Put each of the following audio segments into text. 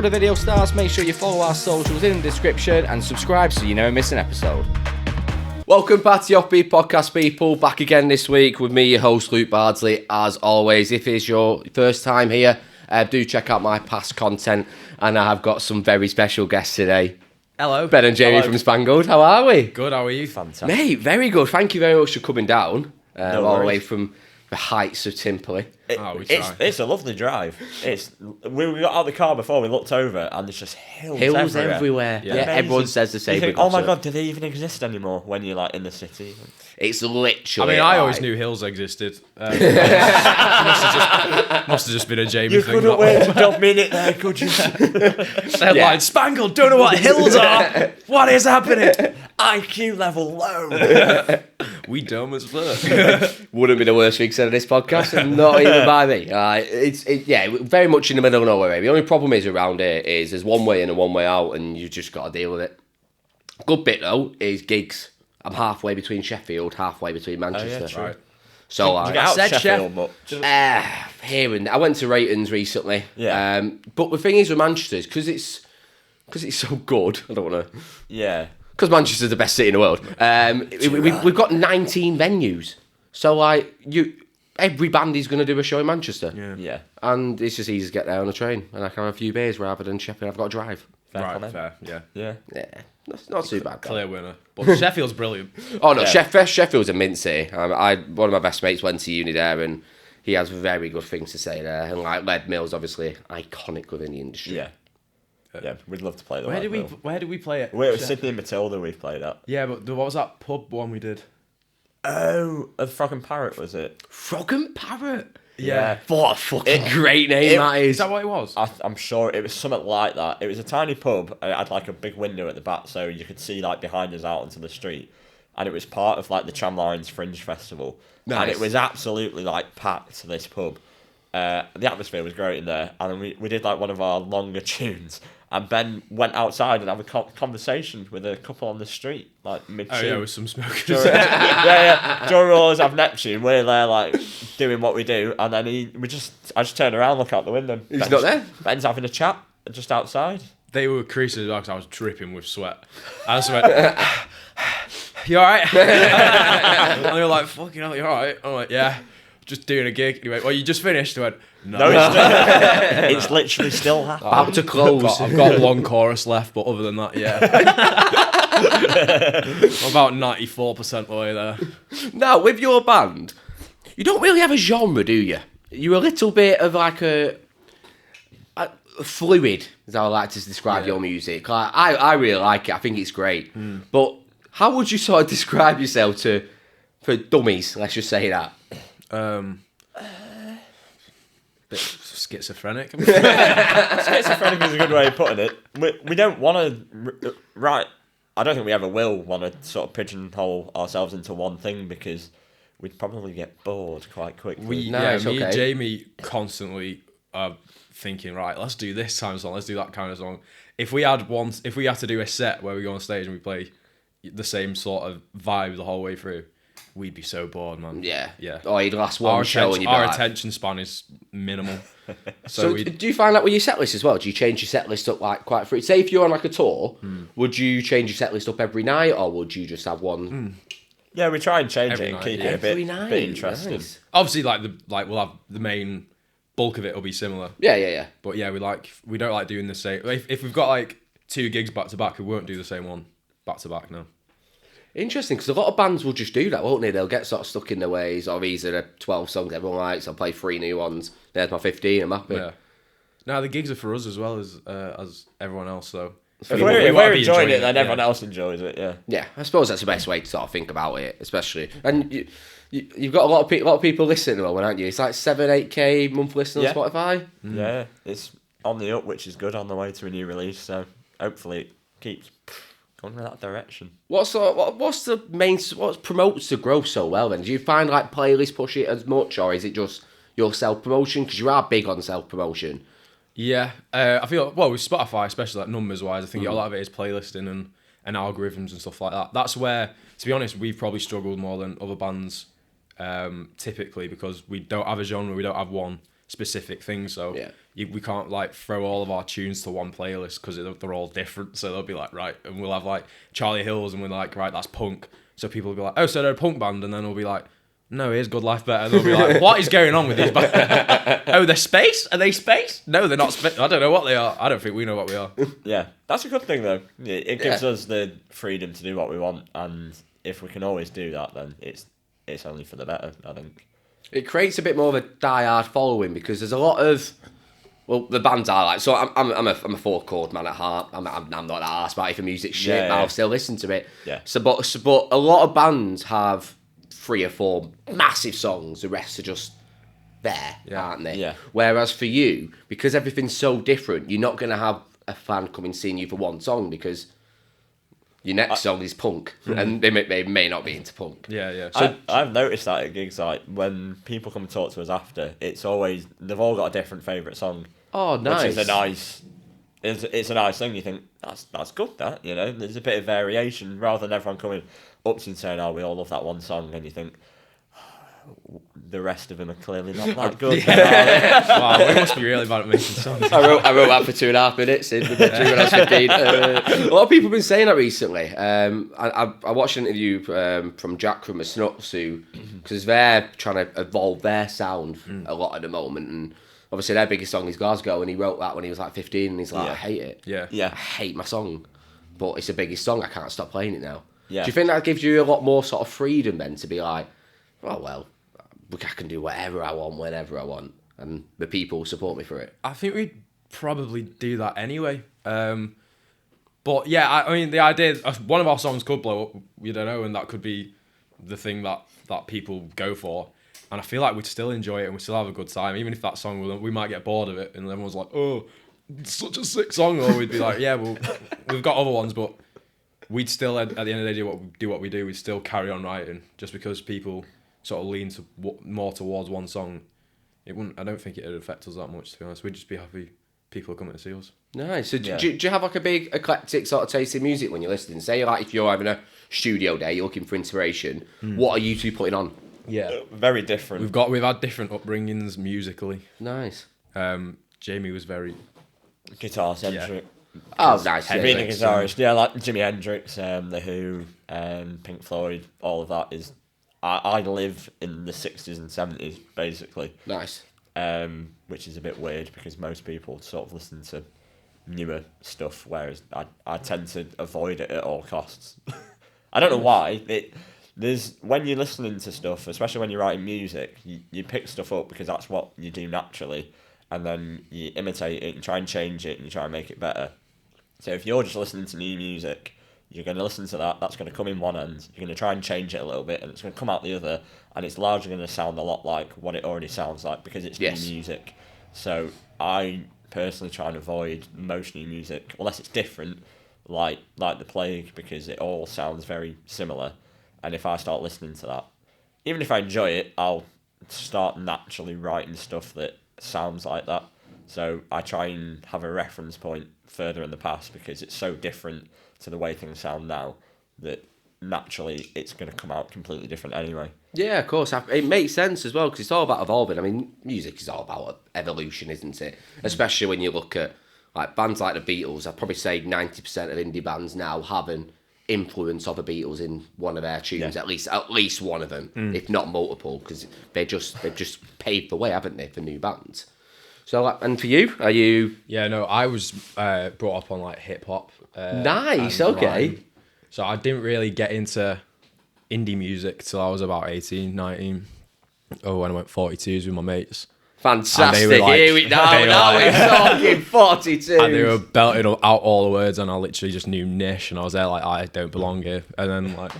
the video starts, make sure you follow our socials in the description and subscribe so you never miss an episode. Welcome back to the Offbeat Podcast, people. Back again this week with me, your host, Luke Bardsley. As always, if it's your first time here, do check out my past content. And I have got some very special guests today. Hello. Ben and Jamie from Spangled. How are we? Good, how are you? Fantastic. Mate, very good. Thank you very much for coming down. All the way worries. from the heights of Timperley. It's a lovely drive. We got out of the car before, we looked over and there's just hills everywhere. Yeah, everyone says the same. You think, oh my god, do they even exist anymore when you're like in the city? It's literally. I always knew hills existed. Must have just been a Jamie You thing. couldn't wait to dump me in it there, could you? Headline, Spangled, don't know what hills are. What is happening? IQ level low. We dumb as fuck. Wouldn't be the worst thing said on this podcast, and not even by me. It's very much in the middle of nowhere. The only problem is around here is there's one way in and one way out, and you just got to deal with it. Good bit though is gigs. I'm halfway between Sheffield, halfway between Manchester. True. Right. So Did you get out said Sheffield much? here and I went to Ratings recently. Yeah. But the thing is with Manchester is because it's so good. I don't want to. Yeah. Because Manchester's the best city in the world. We've got 19 venues. So every band is going to do a show in Manchester. Yeah. And it's just easy to get there on a train, and I can have a few beers rather than Sheffield. I've got to drive. Fair, yeah. Yeah. Yeah, that's not too bad. Clear winner. But Sheffield's brilliant. Oh no, Yeah. Sheffield's a mint city. One of my best mates went to uni there, and he has very good things to say there. And like Lead Mill's obviously iconic within the industry. Yeah. Yeah, we'd love to play the Where did we play it? We're at Sydney and Matilda we've played at. Yeah, but what was that pub one we did? Oh, a Frog and Parrot was it? Frog and Parrot. Yeah. What a fucking great name that Is is. that what it was? I'm sure it was something like that. It was a tiny pub and it had like a big window at the back so you could see like behind us out onto the street. And it was part of like the Tramlines Fringe Festival. Nice. And it was absolutely like packed, this pub. The atmosphere was great in there. And we did like one of our longer tunes. And Ben went outside and had a conversation with a couple on the street, like mid-tune. Oh yeah, with some smokers. During Rollers of Neptune, we're there like doing what we do, and then I just turned around, look out the window. He's not there? Ben's having a chat just outside. They were creasing because I was dripping with sweat. I just went, you alright? And they were like, fucking hell, you alright? I'm like, yeah, just doing a gig. He went, well, you just finished? I went, no. It's literally still happening. About to close. I've got one chorus left, but other than that, yeah. I'm about 94% the way there. Now, with your band, you don't really have a genre, do you? You're a little bit of like a fluid, is how I like to describe your music. Like, I really like it. I think it's great. But how would you sort of describe yourself for dummies? Let's just say that. Bit schizophrenic. Schizophrenic is a good way of putting it. We don't want to write. I don't think we ever will want to sort of pigeonhole ourselves into one thing because we'd probably get bored quite quickly. No, it's Me and okay. Jamie constantly are thinking, right, let's do this kind of song, let's do that kind of song. If we had to do a set where we go on stage and we play the same sort of vibe the whole way through, we'd be so bored, man. Yeah. Yeah. Or you'd last one show and you'd be our like... attention span is minimal. So do you find that with your set list as well? Do you change your set list up like quite free? Say if you're on like a tour, would you change your set list up every night or would you just have one? Yeah, we try and change Every it and night, keep yeah. it a bit Every interesting. Nice. Obviously, we'll have the main bulk of it will be similar. Yeah. But yeah, we don't like doing the same. If we've got like 2 gigs back to back, we won't do the same one back to back. No. Interesting, because a lot of bands will just do that, won't they? They'll get sort of stuck in their ways, or these are the 12 songs everyone likes, I'll play 3 new ones, there's my 15, I'm happy. Yeah. No, the gigs are for us as well as everyone else, though. If We we're wanna be enjoying it, then yeah. everyone else enjoys it. Yeah. Yeah, I suppose that's the best way to sort of think about it, especially. And you've got a lot of people listening at the moment, haven't you? It's like 7-8k month listeners on Spotify. Yeah, it's on the up, which is good on the way to a new release. So hopefully it keeps going in that direction. What promotes the growth so well then? Do you find like playlists push it as much, or is it just your self-promotion? Because you are big on self-promotion. Yeah, I feel with Spotify, especially like numbers wise, I think a lot of it is playlisting and algorithms and stuff like that. That's where, to be honest, we've probably struggled more than other bands, typically because we don't have a genre, we don't have one specific things. So Yeah. we can't like throw all of our tunes to one playlist because they're all different. So they'll be like, right, and we'll have like Charlie Hills, and we're like, right, that's punk. So people will be like, oh, so they're a punk band, and then we'll be like, no, here's Good Life Better. And they'll be like, what is going on with these bands? Oh, they're space? Are they space? No, they're not space. I don't know what they are. I don't think we know what we are. Yeah, that's a good thing though. It gives us the freedom to do what we want, and if we can always do that, then it's only for the better, I think. It creates a bit more of a die-hard following because there's a lot of, well, the bands I like. So I'm a four chord man at heart. I'm not that arsed about it for music shit, Yeah, but yeah. I'll still listen to it. Yeah. But a lot of bands have 3 or 4 massive songs. The rest are just there, aren't they? Yeah. Whereas for you, because everything's so different, you're not going to have a fan come and seeing you for one song because your next song is punk, and they may not be into punk. Yeah. So I've noticed that at gigs, like when people come and talk to us after, it's always they've all got a different favourite song. Oh, nice. Which is it's a nice thing. You think that's good. That, you know, there's a bit of variation rather than everyone coming up to you and saying, "Oh, we all love that one song," and you think the rest of them are clearly not that good. Wow, we must be really bad at making songs. I wrote that for 2.5 minutes in the bedroom when I was 15. A lot of people have been saying that recently. I watched an interview from Jack from the Snuts, because they're trying to evolve their sound a lot at the moment, and obviously their biggest song is Glasgow, and he wrote that when he was like 15, and he's like, I hate it. Yeah. I hate my song, but it's the biggest song, I can't stop playing it now. Yeah. Do you think that gives you a lot more sort of freedom then to be like, oh, well, I can do whatever I want, whenever I want, and the people support me for it? I think we'd probably do that anyway. But yeah, I mean, the idea, one of our songs could blow up, you don't know, and that could be the thing that people go for. And I feel like we'd still enjoy it and we'd still have a good time, even if that song, we might get bored of it and everyone's like, oh, it's such a sick song. Or we'd be like, yeah, well, we've got other ones, but we'd still, at the end of the day, do what we do. We'd still carry on writing just because people sort of lean to more towards one song. It wouldn't. I don't think it'd affect us that much, to be honest. We'd just be happy people are coming to see us. Nice. So do you have like a big eclectic sort of taste in music when you're listening? Say like if you're having a studio day, you're looking for inspiration. What are you two putting on? Yeah, Very different. we've had different upbringings musically. Nice. Jamie was very guitar centric. Oh, nice. Being a guitarist, like Jimi Hendrix, The Who, Pink Floyd, all of that is. I live in the 60s and 70s basically. Nice. Which is a bit weird because most people sort of listen to newer stuff, whereas I tend to avoid it at all costs. I don't know why. There's when you're listening to stuff, especially when you're writing music, you pick stuff up because that's what you do naturally, and then you imitate it and try and change it and you try and make it better. So if you're just listening to new music, you're going to listen to that, that's going to come in one end, you're going to try and change it a little bit, and it's going to come out the other, and it's largely going to sound a lot like what it already sounds like because it's new music. So I personally try and avoid most new music, unless it's different, like The Plague, because it all sounds very similar. And if I start listening to that, even if I enjoy it, I'll start naturally writing stuff that sounds like that. So I try and have a reference point further in the past because it's so different to the way things sound now that naturally it's going to come out completely different anyway. Yeah, of course. It makes sense as well because it's all about evolving. I mean, music is all about evolution, isn't it? Especially when you look at like bands like the Beatles. I'd probably say 90% of indie bands now have an influence of the Beatles in one of their tunes, at least one of them, if not multiple, because they've just paved the way, haven't they, for new bands. So, and for you, are you? Yeah, no, I was brought up on like hip hop. Nice, and okay. grime. So I didn't really get into indie music till I was about 18, 19. Oh, when I went 42s with my mates. Fantastic. Like, Here we now we're talking 42. And they were belting out all the words, and I literally just knew Nish, and I was there like, I don't belong here. And then like,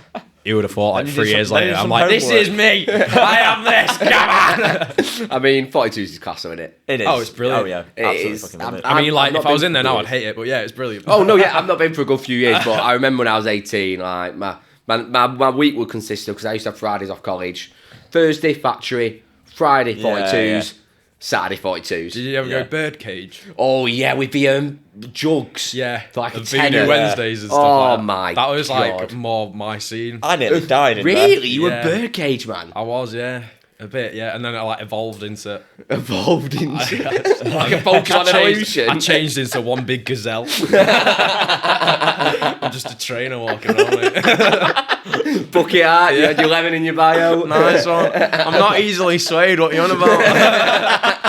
you would have thought like 3 years later, I'm like, this is me. I am this. Come on. I mean, 42s is class, isn't it? It is. Oh, it's brilliant. Oh, yeah. It Absolutely is. fucking love it. I mean, like, I've if not I was been in there now, good. I'd hate it. But yeah, it's brilliant. Oh no, yeah, I've not been for a good few years, but I remember when I was 18, like my week would consist of, because I used to have Fridays off college, Thursday factory, Friday 42s, Saturday 42s. Did you ever go birdcage? Oh yeah, with the jugs. Yeah, For like a the tenner. Voodoo Wednesdays and stuff Oh like that. my That was like God. more my scene. I nearly died in Really? You Yeah. were birdcage, man? I was, yeah. A bit, yeah, and then I like evolved into like a Pokemon evolution. I changed into one big gazelle. I'm just a trainer walking around. Mate. Bucket hat, you had your lemon in your bio. Nice one. I'm not easily swayed. What are you on about?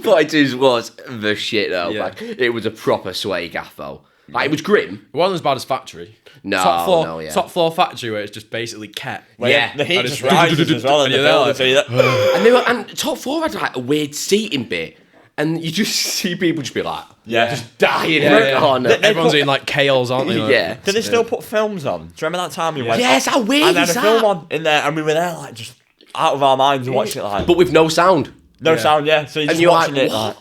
But it just was the shit though. Yeah. Like, it was a proper sway gaff though. Like, it was grim. It wasn't as bad as Factory. No, Top floor Factory where it's just basically cat. Well, Yeah. the heat I just just- rises as well in and the you're there building. like- So you're And top floor had like a weird seating bit, and you just see people just be like, Yeah. just dying in Yeah, the yeah. corner. Everyone's eating like kales, aren't they? Like, Yeah. Do they still put films on? Do you remember that time we went? Yes, how weird And then is a film that? on in there, and we were there like just out of our minds and watching it like But with no sound. no Yeah. sound. Yeah, so you're And just you're watching like, it. what? Like,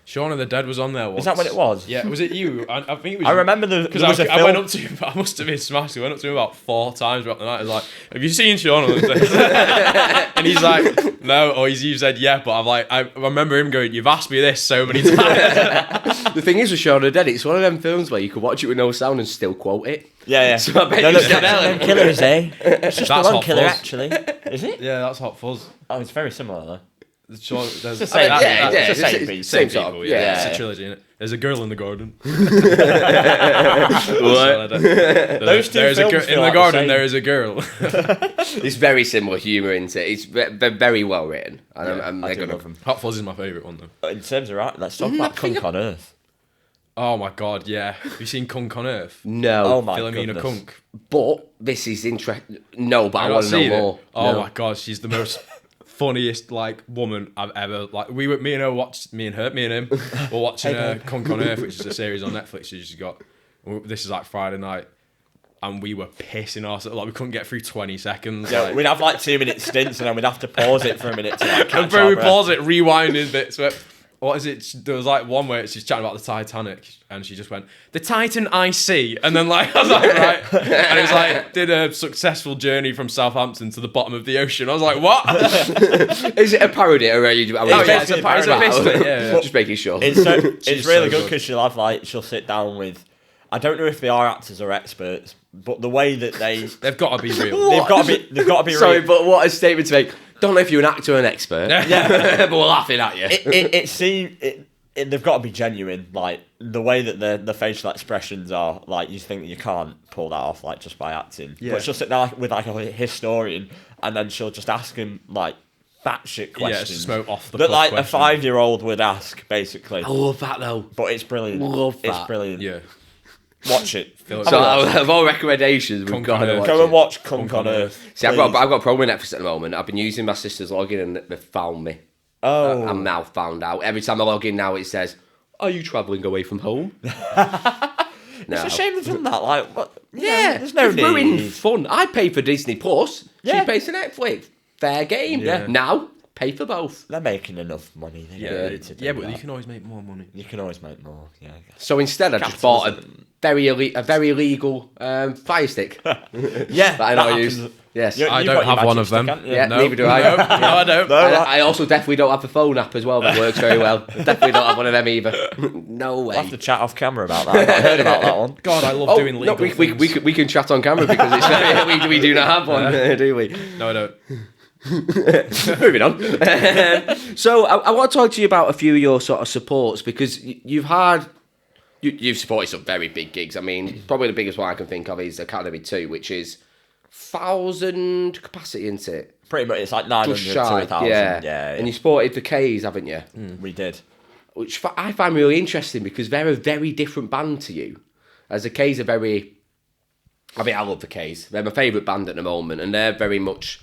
Shaun of the Dead was on there once. is that what it was? Yeah, was it you? I think it was. I remember there Because was a I film. went up to him, I must have been smashed. I went up to him about 4 times throughout the night. I was like, "Have you seen Shaun of the Dead?" And he's like, "No," or you said, "Yeah," but I'm like, I remember him going, "You've asked me this so many times." The thing is with Shaun of the Dead, it's one of them films where you could watch it with no sound and still quote it. Yeah, yeah. So I bet no, you no, said that. them killers, eh? It's just That's the one Hot killer, Fuzz. actually. Is it? Yeah, that's Hot Fuzz. Oh, it's very similar though. There's the same- yeah, it's the it's same the piece. same sort of, people, yeah. It's a trilogy, innit? There's a girl in the garden. What? Those two There's a films in feel the like the garden. same. There is a girl. It's very similar humour into it. It's very well written. And I'm I do gonna love them. Hot Fuzz is my favourite one though. In terms of right, let's talk about Kunk on Earth. Oh my god, yeah. Have you seen Kunk on Earth? No. Oh my Philomena goodness. Kunk. But this is interesting. No, but I Have you want not to know seen it? more. Oh No. my god, she's the most funniest like woman I've ever like. Me and him were watching Kunk on Earth, which is a series on Netflix. She's got. This is like Friday night, and we were pissing ourselves. Like we couldn't get through 20 seconds. Yeah, like, we'd have like 2-minute stints, and then we'd have to pause it for a minute to like catch and bro, our we breath. pause it, rewinding bits. But what is it? There was like one where she's chatting about the Titanic, and she just went, "The Titan I see," and then like I was like, right, and it was like did a successful journey from Southampton to the bottom of the ocean. I was like, what? Is it a parody or are you? Oh, yeah, it's a parody. parody. Basically, yeah. Just making sure. It's so, She's it's really so good because she'll sit down with. I don't know if they are actors or experts, but the way that They've got to be real. they've got to be Sorry, real. but what a statement to make. Don't know if you're an actor or an expert. Yeah. But we're laughing at you. They've got to be genuine. Like the way that the facial expressions are, like you think that you can't pull that off like just by acting. Yeah. But she'll sit down with like a historian, and then she'll just ask him like batshit questions. Yeah, it's just off the that cuff like questions. a 5-year-old would ask, basically. I love that though. But it's brilliant. Love It's that. brilliant. Yeah. Watch it. Feel So it. of all recommendations, we've Kunk got on to Earth. watch Go it. and watch Kunk on Earth. See, I've please. got promo Netflix at the moment. I've been using my sister's login and they've found me. Oh. I'm now found out. Every time I log in now, it says, "Are you travelling away from home?" It's a shame they've done that. Like, what? Yeah, there's no they've ruined need. fun. I pay for Disney Plus. Yeah. She pays for Netflix. Fair game. Yeah. Now pay for both. They're making enough money. They don't need to do Yeah, but that. you can always make more money. You can always make more. Yeah. I guess. So instead, I just bought a Capitalism. very illegal Fire Stick. Yeah. that I know I happens. use. Yes. You- I you've don't got your have one magic of them. stick, haven't you? Yeah, neither do I. No, I don't. No, And right. I also definitely don't have the phone app as well. That works very well. Definitely don't have one of them either. No way. We'll have to chat off camera about that. I heard about that one. God, I love Oh, doing no, legal things. we can chat on camera because it's very, we do not have one, do we? No, I don't. Moving on. So I want to talk to you about a few of your sort of supports because you've supported some very big gigs. I mean, probably the biggest one I can think of is Academy 2, which is 1,000 capacity, isn't it? Pretty much, it's like 900 Just to shy. 1,000. Yeah. And you supported the K's, haven't you? We did. Which I find really interesting because they're a very different band to you. As the K's are very... I mean, I love the K's. They're my favourite band at the moment, and they're very much...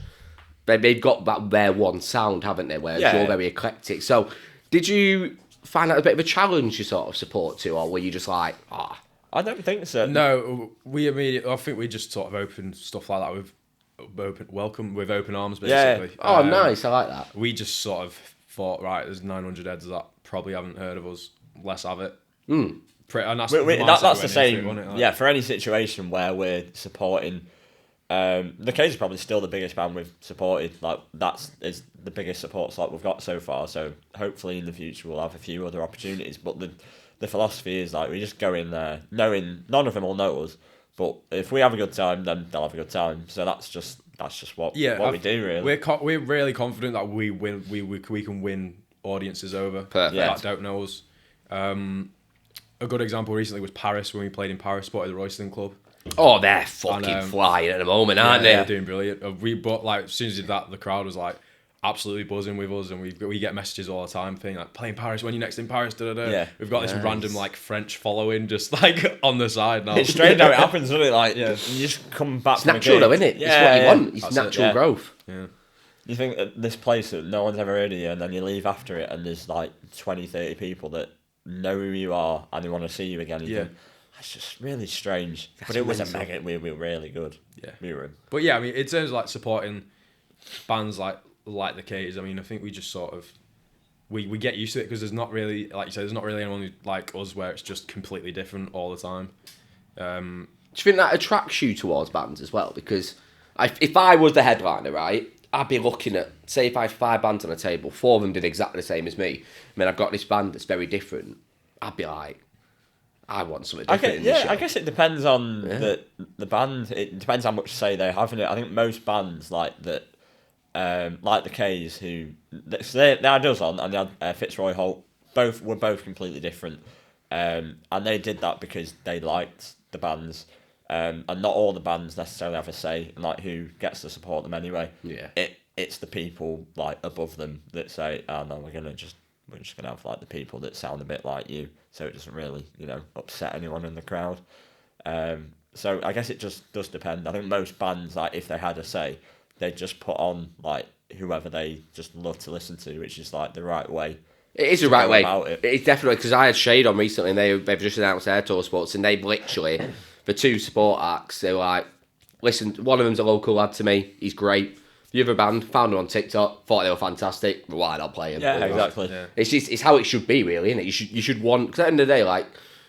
They've got that their one sound, haven't they? Whereas Yeah. you're very eclectic. So, did you find that a bit of a challenge to sort of support to, or were you just like, I don't think so. No, I think we just sort of opened stuff like that with open arms, basically. oh, nice, I like that. We just sort of thought, right, there's 900 heads that probably haven't heard of us. Let's have it. And that's That's mindset the we went into same. it, wasn't it? Like, Yeah, for any situation where we're supporting, the K's is probably still the biggest band we've supported. Like is the biggest support slot we've got so far. So hopefully in the future we'll have a few other opportunities. But the philosophy is like we just go in there knowing none of them will know us. But if we have a good time, then they'll have a good time. So that's just that's just what Yeah, we do really. We're really confident that we win. We can win audiences over. Perfect. That don't know us. A good example recently was Paris when we played in Paris, spotted the Royston Club. Oh, they're fucking flying at the moment, aren't they? They're doing brilliant. But like as soon as we did that, the crowd was like absolutely buzzing with us, and we get messages all the time saying like, "Playing Paris, when you next in Paris?" Da, da, da. Yeah. We've got this random like French following just like on the side now. It's strange how it happens, isn't it? Like you just come back. It's natural, though, isn't it? Yeah, it's what you want. It's That's natural growth. Yeah. You think at this place that no one's ever heard of you, and then you leave after it, and there's like 20, 30 people that know who you are and they want to see you again. You think, that's just really strange. But it was a mega. We were really good. Yeah. We were. But yeah, I mean, in terms of like supporting bands like the K's, I mean, I think we just sort of we get used to it because there's not really, like you said, there's not really anyone who, like us where it's just completely different all the time. Do you think that attracts you towards bands as well? Because if I was the headliner, right, I'd be looking at, say if I had 5 bands on a table, 4 of them did exactly the same as me. I mean, I've got this band that's very different. I'd be like, I want something different in this show. I guess it depends on the band. It depends how much say they have in it. I think most bands like that, like the K's, who they had us on, and they had Fitzroy Holt. Were both completely different, and they did that because they liked the bands, and not all the bands necessarily have a say in like who gets to support them anyway. Yeah, it's the people like above them that say, "Oh no, we're just gonna have like the people that sound a bit like you," so it doesn't really upset anyone in the crowd. So I guess it just does depend. I think most bands, like if they had a say, they'd just put on like whoever they just love to listen to, which is like the right way. It is the right way. It. It's definitely, because I had Shade on recently and they've just announced their tour sports, and they've literally, for 2 support acts, they were like, listen, one of them's a local lad to me, he's great. The other band, found them on TikTok, thought they were fantastic, why not play them? Yeah, exactly. Yeah. It's how it should be, really, isn't it? You should want, because at the end of the day, like,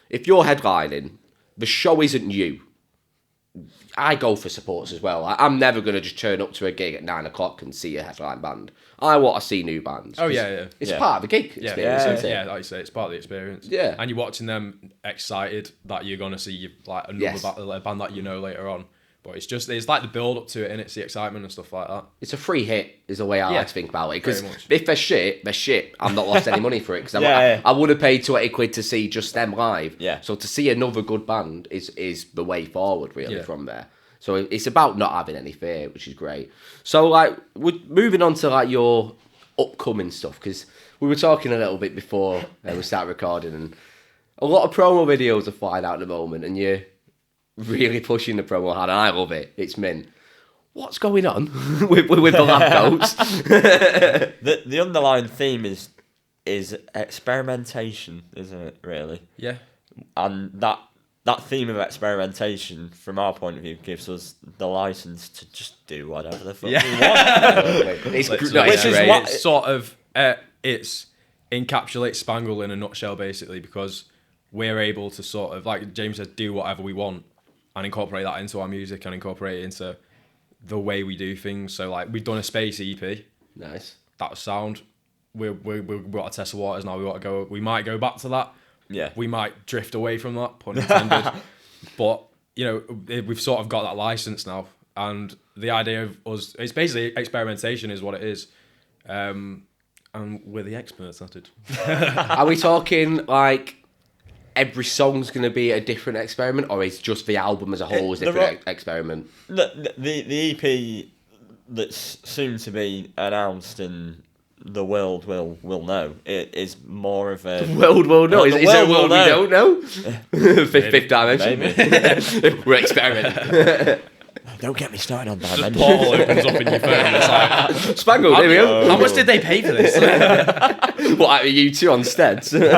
if you're headlining, the show isn't you. I go for supports as well. I'm never going to just turn up to a gig at 9 o'clock and see a headline band. I want to see new bands. Oh, yeah. It's part of the gig experience, isn't it? Yeah, like you say, it's part of the experience. Yeah. And you're watching them excited that you're going to see like another band that you know later on. But it's like the build up to it, and it's the excitement and stuff like that. It's a free hit, is the way I like to think about it. Because very much. if they're shit, they're shit. I've not lost any money for it. Because I would have paid 20 quid to see just them live. Yeah. So to see another good band is the way forward, really, from there. So it's about not having any fear, which is great. So, like, we're moving on to, like, your upcoming stuff. Because we were talking a little bit before we started recording. And a lot of promo videos are flying out at the moment. And you're really pushing the promo hard, and I love it. It's mint. What's going on with the lab coats? The underlying theme is experimentation, isn't it? Really. Yeah. And that theme of experimentation, from our point of view, gives us the license to just do whatever the fuck we want. It's sort of it's encapsulates Spangled in a nutshell, basically, because we're able to sort of, like James said, do whatever we want and incorporate that into our music and incorporate it into the way we do things. So, like, we've done a space EP. Nice. That was sound. We've got to test the waters now. We might go back to that. Yeah. We might drift away from that, pun intended. But, we've sort of got that license now. And the idea of us, it's basically experimentation is what it is. And we're the experts at it. Are we talking, like, every song's going to be a different experiment, or is just the album as a whole a different experiment? The EP that's soon to be announced in the world will know. It is more of a... The world will know? Is there a world we don't know? Fifth dimension? Maybe. We're experimenting. Don't get me started on dimension. The portal opens up in your phone and it's like... Spangled, here we go. How much did they pay for this? What, are you two on steads? No.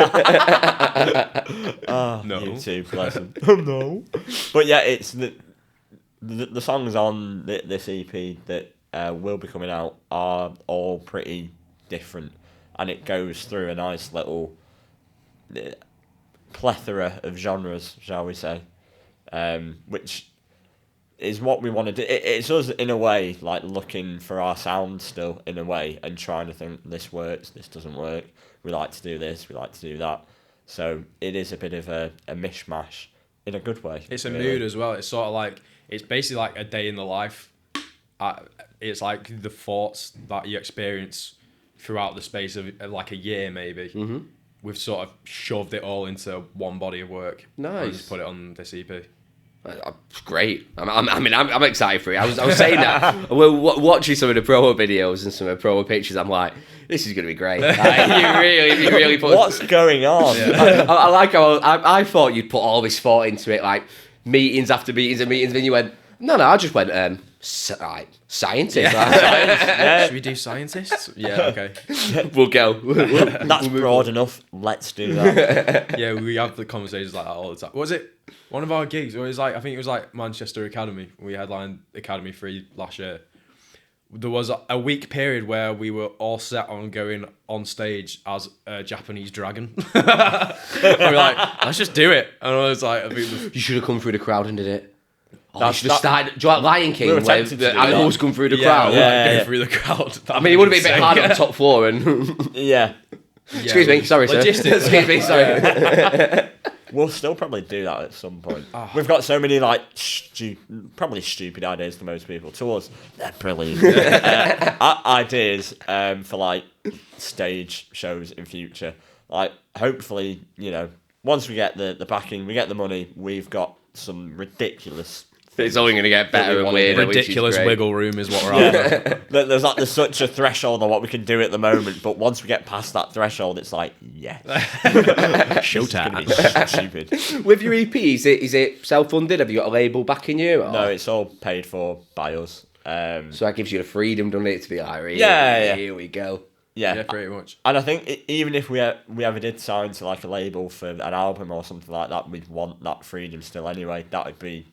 You two, bless them. No. But yeah, it's the songs on this EP that will be coming out are all pretty different, and it goes through a nice little plethora of genres, shall we say, which is what we want to do. It's us, in a way, like looking for our sound still, in a way, and trying to think, this works, this doesn't work, we like to do this, we like to do that. So it is a bit of a mishmash in a good way. It's a mood as well. It's sort of like, it's basically like a day in the life it's like the thoughts that you experience throughout the space of like a year, maybe. Mm-hmm. We've sort of shoved it all into one body of work. Nice. And just put it on this EP. It's great. I'm excited for it. I was saying that we're watching some of the promo videos and some of the promo pictures. I'm like, this is going to be great. Like, you really put. What's going on? I like how I thought you'd put all this thought into it, like meetings after meetings and meetings. Then you went, no, I just went, scientist. Yeah. Should we do scientists? Yeah, okay. We'll go. That's broad enough. Let's do that. Yeah, we have the conversations like that all the time. What was it? One of our gigs, it was like, I think it was like Manchester Academy. We headlined Academy 3 last year. There was a week period where we were all set on going on stage as a Japanese dragon. We were like, let's just do it. And I was like, You should have come through the crowd and did it. That's- You should have started. Do you like Lion King? We were Where tempted to the do that. animals come through the yeah, crowd. go through the crowd. I mean, it would have been a bit hard on the top floor. And Yeah. excuse me, sorry, sir. Logistics. Excuse me, sorry. We'll still probably do that at some point. We've got so many like probably stupid ideas to most people. To us, they're brilliant. Ideas for like stage shows in future. Like hopefully, once we get the backing, we get the money, we've got some ridiculous. It's only going to get better and weirder. Ridiculous wiggle room is what we're after. There's such a threshold on what we can do at the moment, but once we get past that threshold, it's like, yeah. Showtime. Stupid. With your EP, is it self-funded? Have you got a label backing you? Or? No, it's all paid for by us. So that gives you the freedom, doesn't it, to be like, Yeah. here we go. Yeah, pretty much. And I think even if we ever did sign to like a label for an album or something like that, we'd want that freedom still anyway. That would be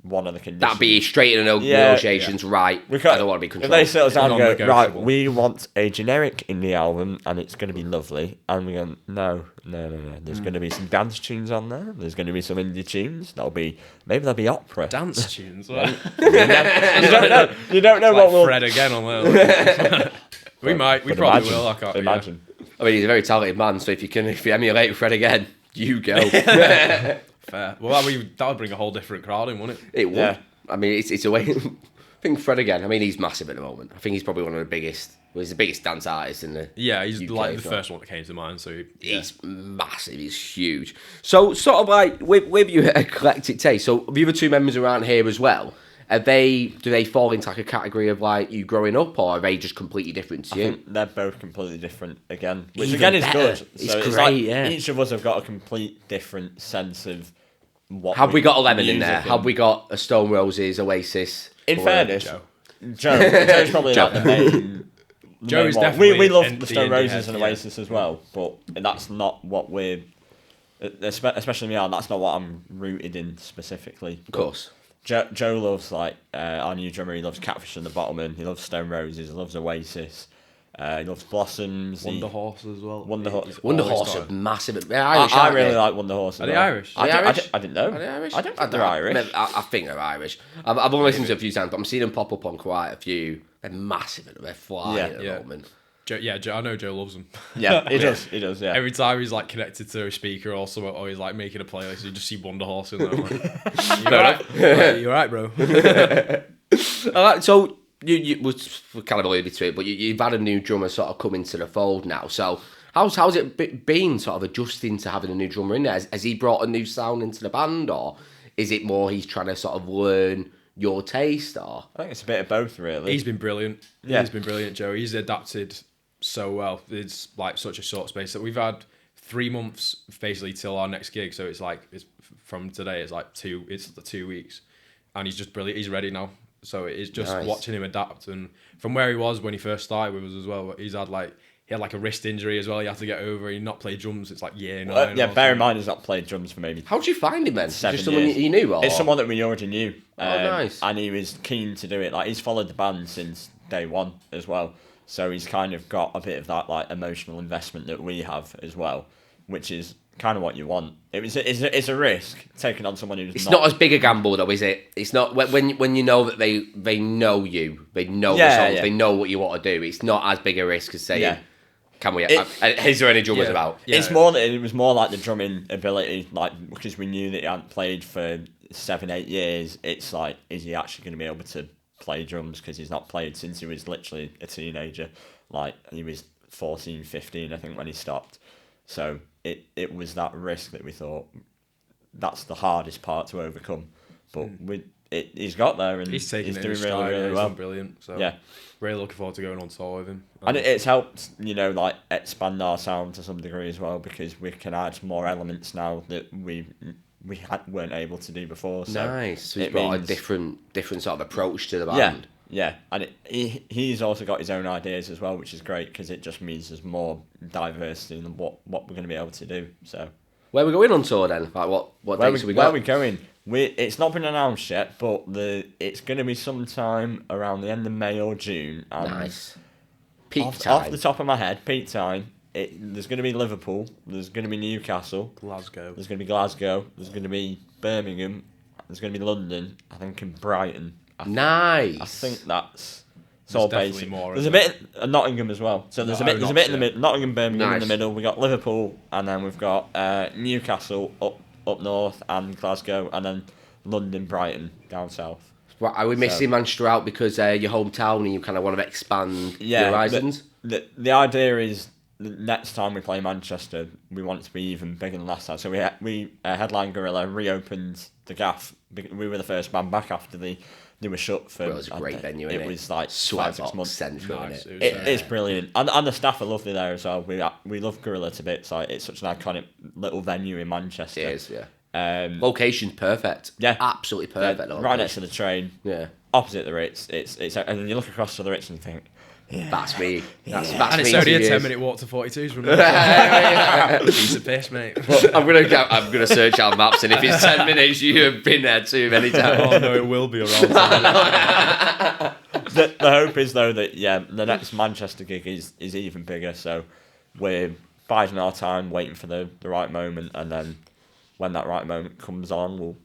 one of the conditions. That'd be straight in negotiations, right? I don't want to be controlled. If they sit us down and go, right, Non-negotiable. we want a generic indie album and it's going to be lovely, and we go, no. There's going to be some dance tunes on there. There's going to be some indie tunes. Maybe there'll be opera. Dance tunes. Well, You don't know like what we'll Fred again on there. We might. We But probably imagine, will. I can't imagine. I mean, he's a very talented man, so if you emulate Fred again, you go. Fair. Well, that would bring a whole different crowd in, wouldn't it? It would. Yeah. I mean, it's a way. I think Fred again. I mean, he's massive at the moment. I think he's probably one of the biggest. Well, he's the biggest dance artist in the. Yeah, he's UK like the as well. first one that came to mind. So yeah. He's massive. He's huge. So sort of like with your eclectic taste. So the other two members around here as well. Do they fall into like a category of like you growing up, or are they just completely different to I you? think they're both completely different again, which Even again is better. good. It's So great, like yeah. each of us have got a complete different sense of what. Have we got a Lemon in music there? and- Have we got a Stone Roses, Oasis? In or a fairness, Joe. Joe's probably Joe. like the main. Joe is one. definitely we love in the the Stone indie Roses head, and yeah. Oasis as well, but that's not what we're. Especially me, that's not what I'm rooted in specifically. Of course. Joe loves like our new drummer. He loves Catfish and the Bottommen. He loves Stone Roses. He loves Oasis. He loves Blossoms. Wonder Horse as well. Wonder Horse. He's Wonder always Horse are starting. massive. They're Irish, I aren't really they? like Wonder Horse. Are they Irish? Are they Irish? I didn't know. Are they Irish? I don't think they're Irish. I think they're Irish. I've only listened to a few times, but I'm seeing them pop up on quite a few. They're massive. They're flying at the Yeah. moment. Joe, I know Joe loves them. Yeah, he does. He does. Yeah. Every time he's like connected to a speaker or something, or he's like making a playlist, you just see Wonder Horse in there. I'm like, you're right, bro. So we kind of alluded to it, but you've had a new drummer sort of come into the fold now. So how's it been sort of adjusting to having a new drummer in there? Has he brought a new sound into the band, or is it more he's trying to sort of learn your taste? Or I think it's a bit of both, really. He's been brilliant. Yeah. He's been brilliant, Joe. He's adapted so well. It's like such a short space that we've had 3 months basically till our next gig. So it's from today. It's like 2 weeks, and he's just brilliant. He's ready now. So it's just Nice. watching him adapt, and from where he was when he first started with us as well. He had like a wrist injury as well. He had to get over. He not played drums. It's like year 9. Yeah, or bear in something. mind he's not played drums for maybe. how did you find him then? 7 Just someone years. you knew? Or? It's someone that we already knew. Nice. And he was keen to do it. Like he's followed the band since day one as well. So he's kind of got a bit of that like emotional investment that we have as well, which is kind of what you want. It's a risk taking on someone who's It's not as big a gamble though, is it? It's not when you know that they know you, they know the songs, yeah. they know what you want to do. It's not as big a risk as saying, Yeah. "Can we? Is there any drummers Yeah. about?" Yeah. It was more like the drumming ability, like because we knew that he hadn't played for 7-8 years. It's like, is he actually going to be able to play drums because he's not played since he was literally a teenager. Like, he was 14, 15, I think, when he stopped. So it was that risk that we thought that's the hardest part to overcome. But he's got there, and he's taking it doing in really, stride, really he's well. done brilliant. So yeah, really looking forward to going on tour with him. And it's helped, like, expand our sound to some degree as well, because we can add more elements now that we weren't able to do before. So nice. So he's brought a different sort of approach to the band. Yeah, and he's also got his own ideas as well, which is great because it just means there's more diversity in what we're going to be able to do. So, where are we going on tour then? Like what dates have we got? Where are we going? It's not been announced yet, but it's going to be sometime around the end of May or June. Nice. Peak time. Off the top of my head, peak time. There's going to be Liverpool. There's going to be Newcastle. Glasgow. There's going to be Glasgow. There's going to be Birmingham. There's going to be London. I think in Brighton. Nice. I think that's There's all definitely basic. more, There's a isn't bit of Nottingham as well. So there's a bit in the middle. Nottingham, Birmingham in the middle. We got Liverpool, and then we've got Newcastle up north, and Glasgow, and then London, Brighton down south. Right, are we missing Manchester out because your hometown and you kind of want to expand your horizons? The idea is the next time we play Manchester, we want it to be even bigger than last time. So we Headline Gorilla reopened the Gaff. We were the first band back after they were shut for. Well, it was a great venue. It was like 5-6 months. Central, Nice. It's brilliant, and the staff are lovely there as well. We love Gorilla to bits. Like, it's such an iconic little venue in Manchester. It is, yeah. Location's perfect. Yeah, absolutely perfect. Right next to the train. Yeah, opposite the Ritz. It's and then you look across to the Ritz and you think, that's me. That's and me. it's only a 10-minute walk to 42s from there. Piece of piss, mate. Well, I'm gonna search our maps, and if it's 10 minutes, you have been there too many times. Oh no, it will be around. The hope is though that the next Manchester gig is even bigger. So we're biding our time, waiting for the right moment, and then when that right moment comes on, we'll.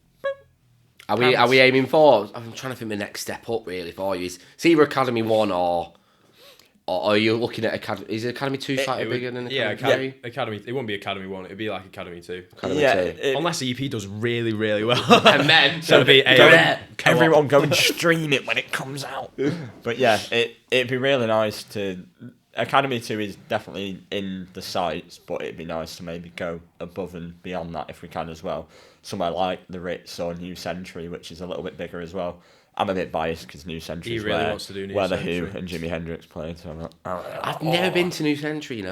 Are we aiming for? I'm trying to think the next step up really for you. Is either Academy 1 or are you looking at Academy? Is Academy 2 slightly bigger than Academy 3? Academy. It wouldn't be Academy 1. It'd be like Academy 2. Academy 2. Unless the EP does really, really well, and then it'll be everyone go and stream it when it comes out. But yeah, it'd be really nice to. Academy 2 is definitely in the sights, but it'd be nice to maybe go above and beyond that if we can as well. Somewhere like the Ritz or New Century, which is a little bit bigger as well. I'm a bit biased because New Century is wants to do New where the Century. Who and Jimi Hendrix played. So I've never been to New Century, you know.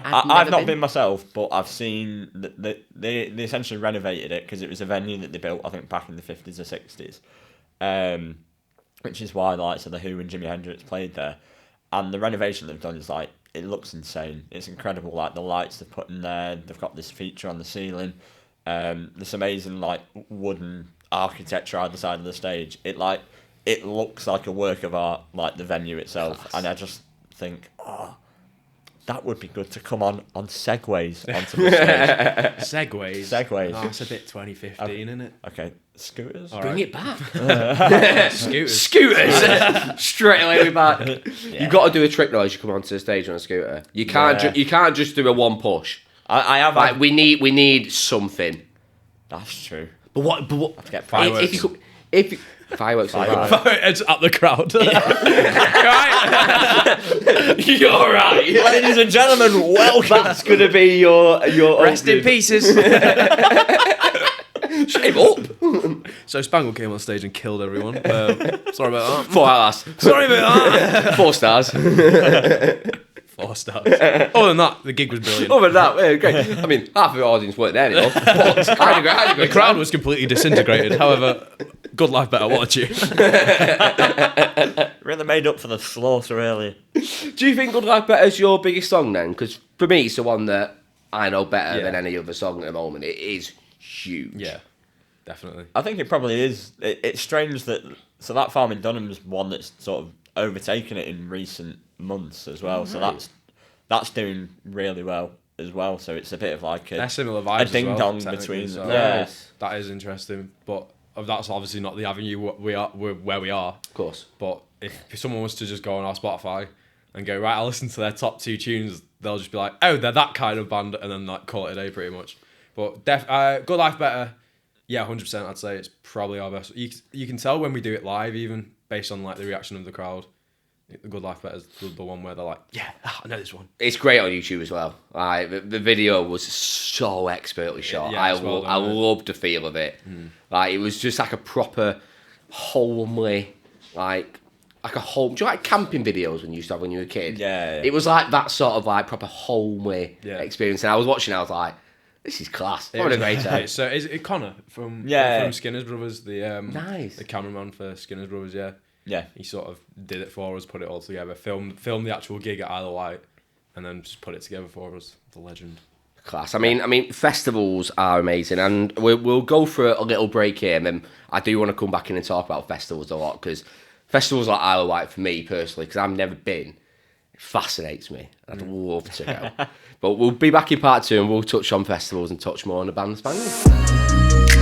I've not been myself, but I've seen that they essentially renovated it because it was a venue that they built, I think, back in the 50s or 60s, which is why the likes of the Who and Jimi Hendrix played there. And the renovation they've done is like, it looks insane. It's incredible, like the lights they've put in there. They've got this feature on the ceiling. This amazing like wooden architecture either side of the stage. It looks like a work of art, like the venue itself. Class. And I just think, that would be good to come on segways onto the stage. Segways. Oh, it's a bit 2015, isn't it? Okay, scooters. Bring it back. Scooters. Straight away we're back. Yeah. You've got to do a trick though as you come onto the stage on a scooter. You can't. You can't just do a one push. I have. Like, we need something. That's true. But what? Have to get fireworks. If fireworks It's at the crowd. Right. You're right. Ladies and gentlemen, welcome. That's gonna be your rest in pieces. Shave up. So Spangled came on stage and killed everyone. Sorry about that. 4 hours. Sorry about that. 4 stars. 4 stars. Other than that, the gig was brilliant. Other than that, yeah, great. I mean, half of the audience weren't there anymore. But the crowd was completely disintegrated. However, Good Life Better watch you. Really made up for the slaughter earlier. Do you think Good Life Better is your biggest song then? Because for me, it's the one that I know better than any other song at the moment. It is huge. Yeah, definitely. I think it probably is. It's strange that that Farm in Dunham's one that's sort of overtaken it in recent months as well. Right. So that's doing really well as well. So it's a bit of like a similar vibes, a ding dong between so them. Yeah, that is interesting. But that's obviously not the avenue where we are. Of course. But if someone was to just go on our Spotify and go, right, I'll listen to their top 2 tunes, they'll just be like, oh, they're that kind of band, and then like call it a day pretty much. But Good Life Better, Yeah, 100%. I'd say it's probably our best. You can tell when we do it live, even based on like the reaction of the crowd. The Good Life Better is the one where they're like, yeah, I know this one. It's great on YouTube as well. The video was so expertly shot. Yeah, I loved the feel of it. Like, it was just like a proper homely, like a home. Do you like camping videos when you used to have when you were a kid? Yeah. It was like that sort of like proper homely Yeah. experience. And I was watching, I was like, this is class. What a great time. So is it Connor from Skinner's Brothers, Nice. the cameraman for Skinner's Brothers? Yeah. Yeah. He sort of did it for us, put it all together, filmed the actual gig at Isle of Wight, and then just put it together for us. The legend. Class. I mean, festivals are amazing, and we'll go for a little break here, and then I do want to come back in and talk about festivals a lot, because festivals like Isle of Wight, for me personally, because I've never been, it fascinates me. I'd love to go. But we'll be back in part 2, and we'll touch on festivals and touch more on the band Spangled.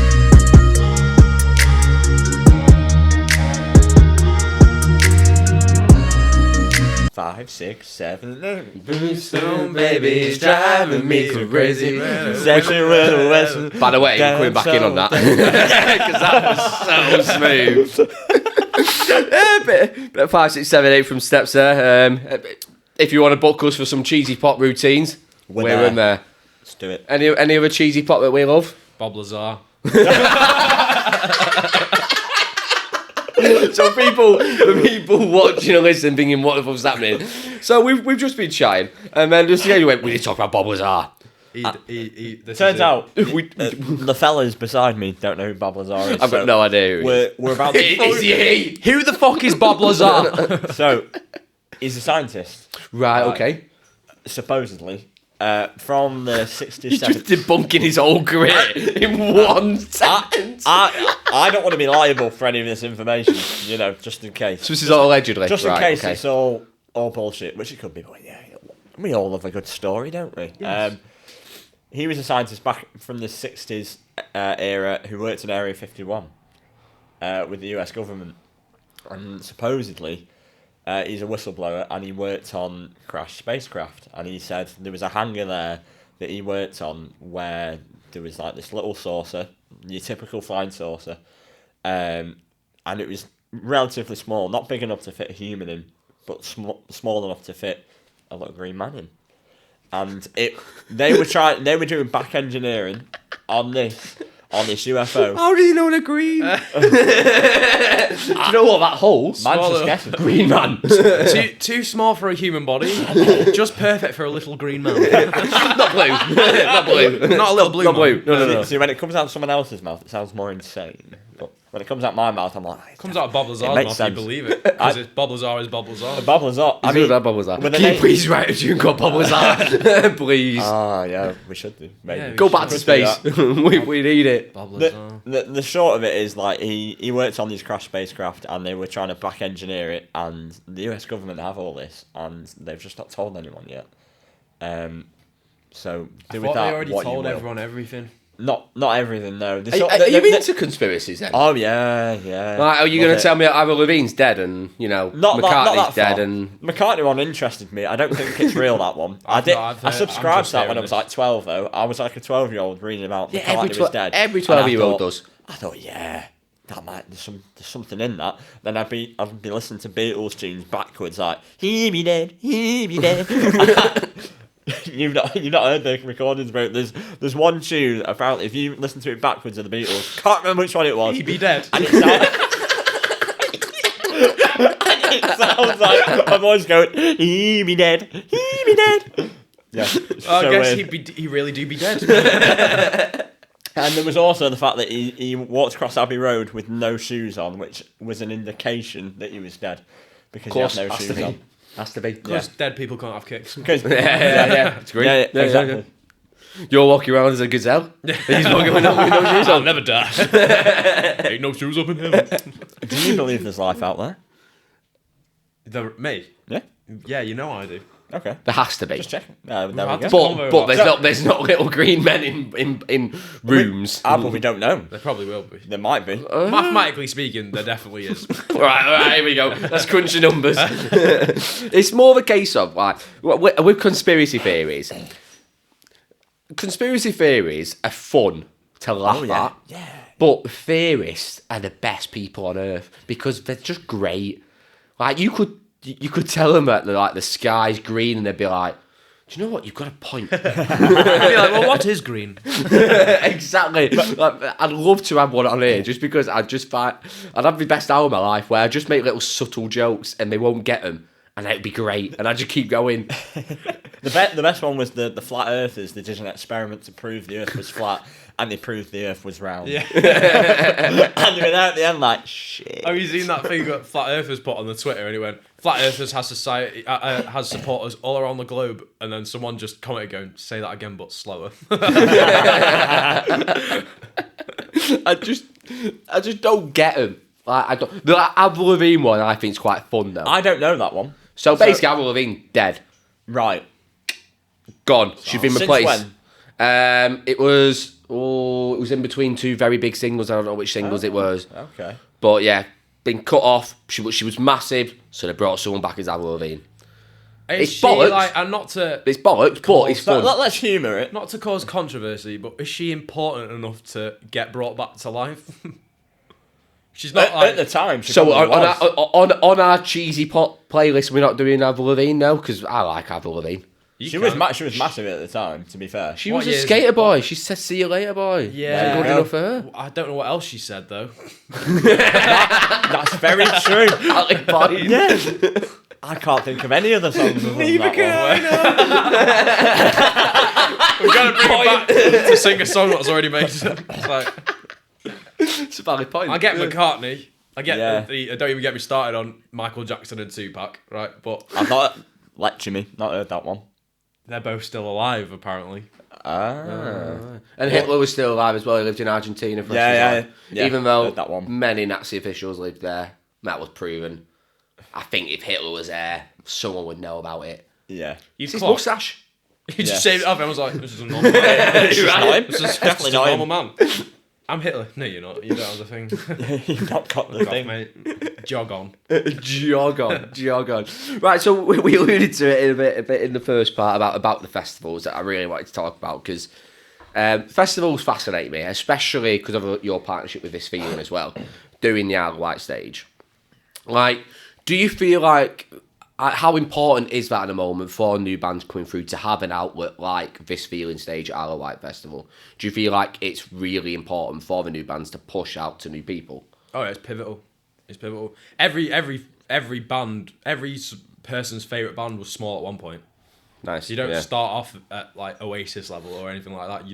5, 6, 7, 8. Brimstone baby's driving me crazy. Sexy with a Western. By the way, coming back in on that, because that was so smooth. bit of 5, 6, 7, 8 from Steps there. If you want to book us for some cheesy pop routines, we're in there. Let's do it. Any other cheesy pop that we love? Bob Lazar. So the people watching and listening thinking, what the fuck's happening? So we've just been chatting, and then just we need to talk about Bob Lazar. Turns out the fellas beside me don't know who Bob Lazar is. I've got no idea who he is. We're about to... Is he? Who the fuck is Bob Lazar? So, he's a scientist. Right, okay. Supposedly. From the 60s, He's 70s. just debunking his whole career in one sentence. I don't want to be liable for any of this information, just in case. So this is all allegedly? Just in right, case okay. it's all bullshit, which it could be, but yeah, we all love a good story, don't we? Yes. He was a scientist back from the 60s era who worked in Area 51 with the US government. And supposedly, he's a whistleblower, and he worked on crashed spacecraft. And he said there was a hangar there that he worked on where there was like this little saucer, your typical flying saucer, and it was relatively small, not big enough to fit a human in, but small enough to fit a little green man in. And they were doing back engineering on this UFO. How did he know they're green? Do you know what, that hole? Man's just guessing. Green man. Too small for a human body, just perfect for a little green man. Not blue. Not blue. Not a little blue Not man. blue. No. See, when it comes out of someone else's mouth, it sounds more insane. But when it comes out my mouth, I'm like... It comes out of Bob Lazar's makes mouth, sense. you believe it. Because Bob Lazar is Bob Lazar. Bob Lazar. I mean, Bob Lazar. with the Can you name- please write a tune called Bob Lazar? Please. Ah, yeah, we should do. Maybe. Yeah, Go back to Could do space. that. we need it. Bob Lazar. The short of it is, like, he worked on these crashed spacecraft, and they were trying to back engineer it, and the US government have all this, and they've just not told anyone yet. So do I with thought that they already what you told will. everyone everything. Not everything, no. Are you into conspiracies then? Oh yeah. Like, are you going Love to it. tell me that Avril Lavigne's dead and, Not McCartney's that dead far. and... McCartney one interested me. I don't think it's real, that one. I I'm subscribed just to that when I hearing was this. like 12 though. I was like a 12-year-old reading about Yeah, McCartney was dead. every And I 12-year-old thought- does. I thought, yeah, there's something in that. Then I'd be listening to Beatles tunes backwards, like he be dead. You've not heard the recordings, bro. There's one tune apparently if you listen to it backwards of the Beatles, can't remember which one it was. He'd be dead. And it sounds like my voice going, he be dead. Yeah. I guess he really do be dead. And there was also the fact that he walked across Abbey Road with no shoes on, which was an indication that he was dead because he had no has to shoes be. on. Has to be. Because dead people can't have kicks. Yeah. It's great. Yeah, Yeah, exactly. You're walking around as a gazelle. He's walking around with no shoes I'll on. never die. Ain't no shoes up in heaven. Do you believe there's life out there? Me? Yeah. Yeah, you know I do. Okay. There has to be. Just checking. There we had go. to- But there's not little green men in rooms. But we don't know. There probably will be. There might be. Mathematically speaking, there definitely is. Right, here we go. Let's crunch the numbers. It's more of a case of, like, with conspiracy theories. Conspiracy theories are fun to laugh at. Yeah. But the theorists are the best people on earth because they're just great. Like you could tell them that the sky's green and they'd be like, do you know what? You've got a point. I'd be like, well, what is green? Exactly. Like, I'd love to have one on here just because I'd have the best hour of my life where I just make little subtle jokes and they won't get them. And it'd be great. And I'd just keep going. The best one was the flat earthers. They did an experiment to prove the earth was flat and they proved the earth was round. Yeah. And they went out at the end like, shit. Have you seen that thing that Flat Earthers put on the Twitter? And he went, Flat Earthers has has supporters all around the globe. And then someone just commented going, say that again, but slower. I just don't get them. Like, I don't. The Avril Lavigne one I think is quite fun though. I don't know that one. So basically, Avril Lavigne dead, Right. gone. She's been Since replaced. when? It was in between two very big singles. I don't know which singles it was, Okay. but yeah, been cut off. She was massive, so they brought someone back as Avril Lavigne. It's bollocks. And not to It's bollocks, but it's So, fun. let's humour it. not to cause controversy, but is she important enough to get brought back to life? She's not At the time, she So probably was. on our cheesy pop playlist, we're not doing Avril Lavigne now because I like Avril Lavigne. She was massive at the time, to be fair. She What was a year is skater boy. She said, "See you later, boy." Yeah. Good enough for her. I don't know what else she said though. That's very true. Valid point. Yeah. I can't think of any other songs. Neither can We're gonna bring her back to sing a song that's already made. It's like, It's a valid point. I get McCartney. I get. Yeah. Don't even get me started on Michael Jackson and Tupac, right? But I thought, lecture me, not heard that one. they're both still alive, apparently. And Hitler was still alive as well. He lived in Argentina for Yeah. Even though Heard that one. many Nazi officials lived there, that was proven. I think if Hitler was there, someone would know about it. Yeah. You'd It's his clock. mustache. He just Yeah. shaved it off and I was like, this is a normal man. It's not him. This is Definitely just a not him. normal man. I'm Hitler. No, you're not. You don't have the thing. You've not got the Fuck off, thing. mate. Jog on. Jog on. Right, so we alluded to it a bit in the first part about the festivals that I really wanted to talk about because festivals fascinate me, especially because of your partnership with This Feeling as well, doing the Isle of Wight stage. Like, do you feel like how important is that at the moment for new bands coming through to have an outlet like This Feeling stage at Isle of Wight Festival? Do you feel like it's really important for the new bands to push out to new people? Oh, yeah, it's pivotal. It's pivotal. Every band, person's favourite band was small at one point. Nice. You don't start off at like Oasis level or anything like that.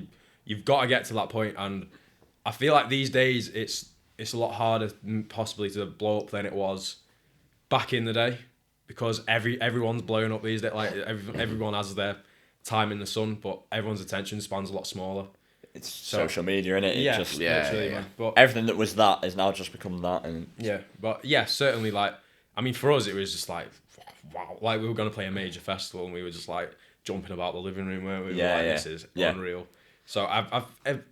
You've got to get to that point, and I feel like these days it's a lot harder possibly to blow up than it was back in the day because everyone's blowing up these days. Like everyone has their time in the sun, but everyone's attention span's a lot smaller. It's social media, innit? Yeah, Just, literally, man. But everything that was that has now just become that. And yeah, but yeah, certainly. Like, I mean, for us, it was just like, wow. Like we were gonna play a major festival, and we were just like jumping about the living room, weren't we? Yeah, Like, yeah. This is Yeah. unreal. So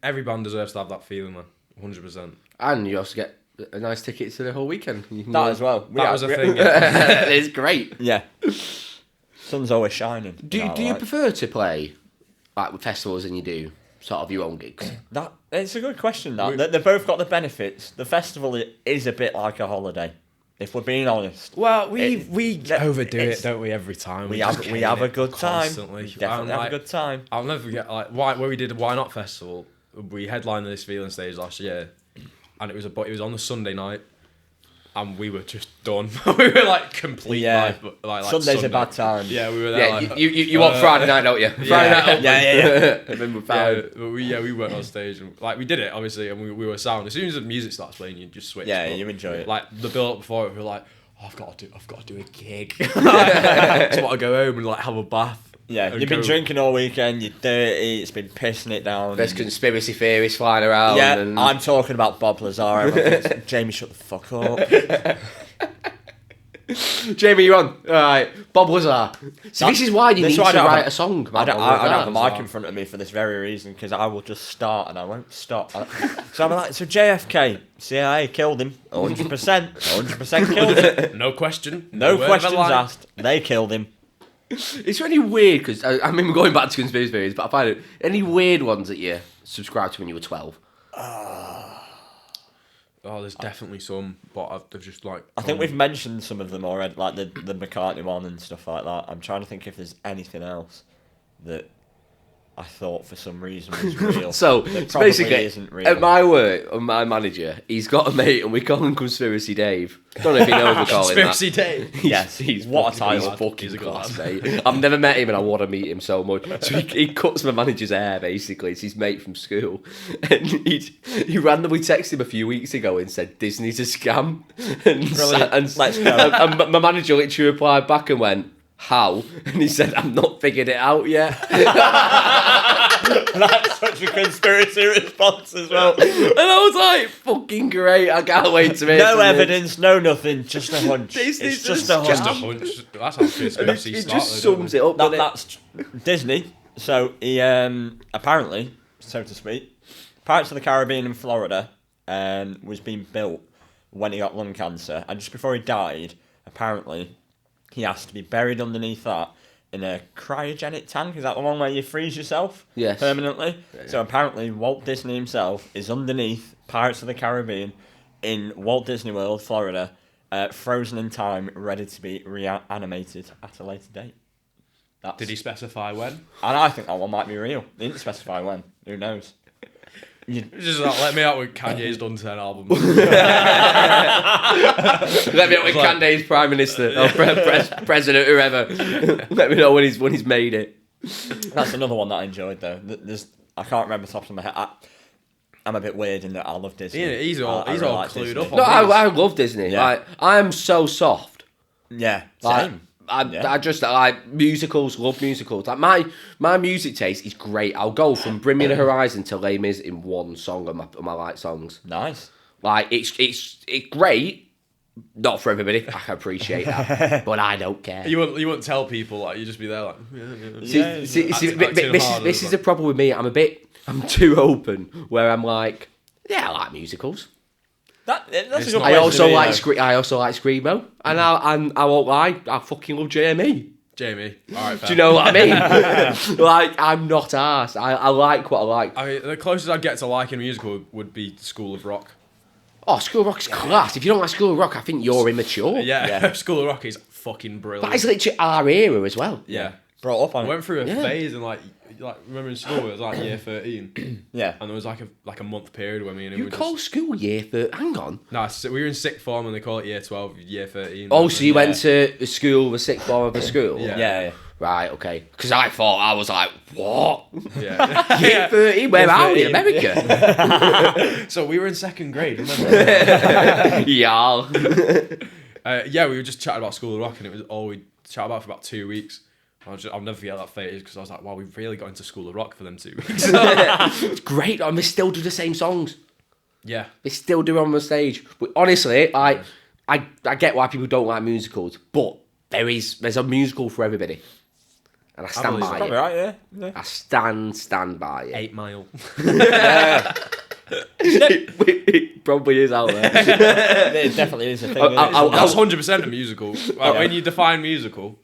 every band deserves to have that feeling, man. 100%. And you also get a nice ticket to the whole weekend. You can that go- as well. That was a thing. Yeah. It's great. Yeah. Sun's always shining. Do you prefer to play like with festivals than you do sort of your own gigs? That it's a good question. They've both got the benefits. The festival is a bit like a holiday, if we're being honest. Well, we overdo it's- it, don't we? Every time We just have get a in it good time. constantly. We definitely have a good time. I'll never forget when we did the Why Not Festival. We headlined This Feeling stage last year, and it was on the Sunday night, and we were just done. We were like complete. Yeah. Like Sunday's Sunday. a bad time. Yeah, we were there. Yeah, like, you want Friday night, don't you? Friday night. Yeah. And then we're yeah, fine. but we went on stage and like we did it obviously, and we were sound. As soon as the music starts playing, you just switch. Yeah, but, you enjoy it. Like the build up before it, we were like, oh, I've got to do a gig. I just want to go home and like have a bath. Yeah, and you've been go- drinking all weekend. You're dirty. It's been pissing it down. There's conspiracy theories flying around. Yeah, and I'm talking about Bob Lazar. Everyone thinks, Jamie, shut the fuck up. Jamie, you're on. All right, Bob Lazar. So this is why you need to write a song. I About don't Bob have a Lazar. mic in front of me for this very reason, because I will just start and I won't stop. So I'm like, so JFK, CIA killed him, 100% killed him. No question. No word of a questions lie. asked. They killed him. Is there any weird? Because I mean, we're going back to conspiracy theories, but I find it any weird ones that you subscribed to when you were 12. Oh, there's definitely some, but they've just like. I think we've mentioned some of them already, like the McCartney one and stuff like that. I'm trying to think if there's anything else that I thought for some reason was real. So that it's probably basically isn't real. at my work, my manager, he's got a mate, and we call him Conspiracy Dave. Don't know if he knows we call him that. Conspiracy Dave. Yes, He's what a fucking- title. He's fucking He's a good class, lad. mate. I've never met him, and I want to meet him so much. So he cuts my manager's hair. Basically, it's his mate from school, and he randomly texted him a few weeks ago and said Disney's a scam, and Brilliant. Let's go. and my manager literally replied back and went, "How?" And he said, "I'm not figured it out yet." That's such a conspiracy response as well. And I was like, "Fucking great! I can't wait to meet." No evidence, no nothing, just a hunch. Disney's It's just a a Just a hunch. hunch. That's how conspiracy It started. just sums it up. doesn't it? That's Disney. So he apparently, so to speak, Pirates of the Caribbean in Florida was being built when he got lung cancer, and just before he died, apparently, he asked to be buried underneath that in a cryogenic tank. Is that the one where you freeze yourself Yes. permanently? Yeah. So apparently, Walt Disney himself is underneath Pirates of the Caribbean in Walt Disney World, Florida, frozen in time, ready to be reanimated at a later date. Did he specify when? And I think that one might be real. They didn't specify when. Who knows? Just like, let me out with Kanye's done 10 albums. Let me know when Candace's Prime Minister or President, whoever. Let me know when he's made it. That's another one that I enjoyed though. I can't remember the top of my head. I'm a bit weird in that I love Disney. Yeah, he's all I really like clued Disney. up on No, these. I love Disney. Yeah. Like, I'm so soft. Yeah, Like, same. I just like musicals, love musicals. Like my music taste is great. I'll go from Bring Me the Horizon to Les Mis in one song of my like songs. Nice. Like it's great. Not for everybody. I can appreciate that, but I don't care. You wouldn't tell people, like, you'd just be there like, See, Acting hard this as is the problem with me. I'm too open. Where I'm like, yeah, I like musicals. That's a good not- I place also to be, like though. I also like screamo, and I won't lie. I fucking love JME. Jamie. All right, fair. Do you know what I mean? Like, I'm not arsed. I like what I like. I mean, the closest I'd get to liking a musical would be School of Rock. Oh, School of Rock's class. If you don't like School of Rock, I think you're immature. Yeah, School of Rock is fucking brilliant. That is literally our era as well. Yeah. Brought up on I it. went through a Yeah. phase and like remember in school it was like year 13 Yeah. and there was like a month period where me and him You were call just school year for... Hang on. no, so we were in sixth form and they call it year 12, year 13. Oh, so you went to the school, the sixth form of the school? Yeah. Yeah. Right, okay. Because I thought, I was like, what? Yeah. Year 13? Where Year are we? 13. America? So we were in second grade, remember? Yeah. Yeah, we were just chatting about School of Rock and it was all we chatted about for about 2 weeks. I'll never forget that phase because I was like, wow, we really got into School of Rock for them 2 weeks. It's great. And they still do the same songs. Yeah. They still do it on the stage. But honestly, I get why people don't like musicals, but there's a musical for everybody. And I stand believe by Probably it. right, yeah. I stand by it. 8 Mile. It probably is out there. It definitely is a thing. That's 100% a musical. Like, when you define musical,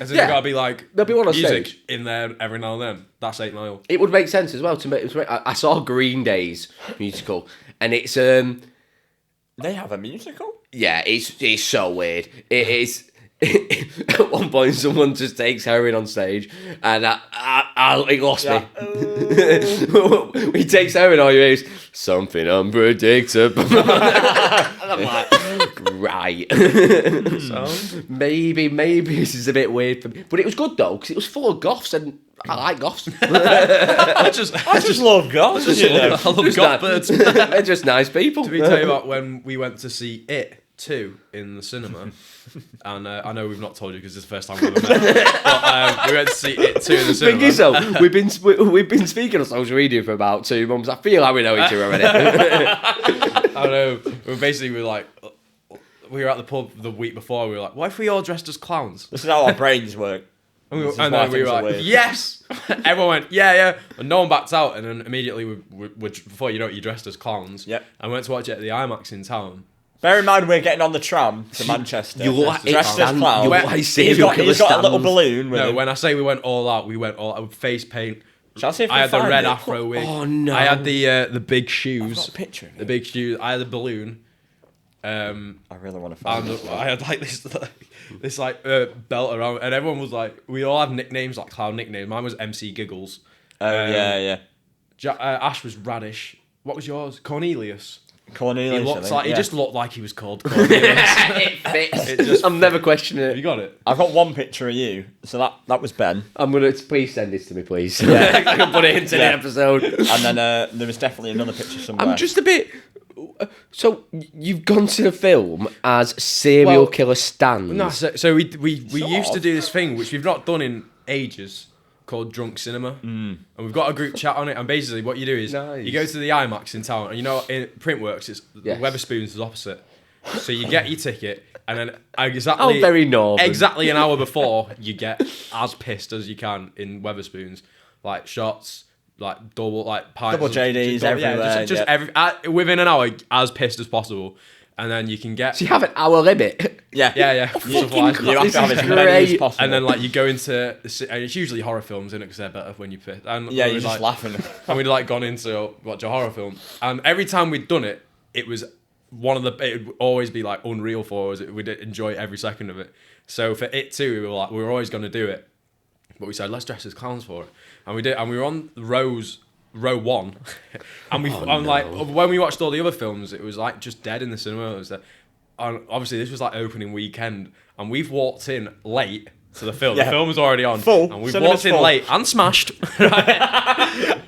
as in Yeah. you gotta be like There'll be one on music stage. in there every now and then. That's 8 Mile. It would make sense as well to make. I saw Green Day's musical, and it's They have a musical? yeah, it's so weird. It is. At one point, someone just takes heroin on stage, and it lost me. He takes heroin, all you hear is something unpredictable. And I'm like, right. Maybe this is a bit weird for me, but it was good though because it was full of goths, and I like goths. I just love God. I love goth birds. They're just nice people. Did we tell you about when we went to see It 2 in the cinema? And I know we've not told you because it's the first time we've ever met. But we went to see It 2 in the cinema. Thing is, though, we've been speaking on social media for about 2 months. I feel like we know each other already. I know. We were like, we were at the pub the week before. We were like, what if we all dressed as clowns? This is how our brains work. And This is then why we things were are like, weird. yes! Everyone went, yeah. And no one backed out. And then immediately, we before you know it, you dressed as clowns. Yep. And we went to watch it at the IMAX in town. Bear in mind, we're getting on the tram to Manchester. You like dressed as stand- clown. you like serial He's got a killer little stands. balloon with No, him. when I say we went all out with face paint, Shall I see if I had the find red it? afro wig. Oh, no. I had the big I've shoes. got a picture of The it. big shoes. I had the balloon. I really want to find And it. I had like this belt around, and everyone was like, we all had nicknames, like clown nicknames. Mine was MC Giggles. Yeah. Ash was Radish. What was yours? Cornelius. Cornelius. He looked he just looked like he was called Cornelius. It fits. I'm never questioning You it. got it. I've got one picture of you. So that was Ben. I'm gonna please send this to me, please. I can put it into the episode. And then there was definitely another picture somewhere. I'm just a bit. So you've gone to the film as serial killer Stan. No, so we used to of. do this thing which we've not done in ages called Drunk Cinema, and we've got a group chat on it. And basically, what you do is Nice. you go to the IMAX in town, and you know in Printworks, it's Yes. Weatherspoons is opposite. So you get your ticket, and then exactly very northern. exactly an hour before you get as pissed as you can in Weatherspoons, like shots. Like double pints, Double JDs everywhere, just within an hour, as pissed as possible, and then you can get So you have an hour limit. Yeah. yeah. You have This to have is as many as great. possible. And then like you go into, and it's usually horror films, isn't it? Because they're better when you piss. And yeah, we'd, you're just laughing. And we'd like gone into watch a horror film, and every time we'd done it, it was it would always be like unreal for us. We'd enjoy every second of it. So for it too, we were always going to do it, but we said let's dress as clowns for it, and we did, and we were on row one, and like when we watched all the other films, it was like just dead in the cinema. It was and obviously this was like opening weekend, and we've walked in late to the film. Yeah. The film was already on, Full. and we've Cinema's walked in full. late and smashed,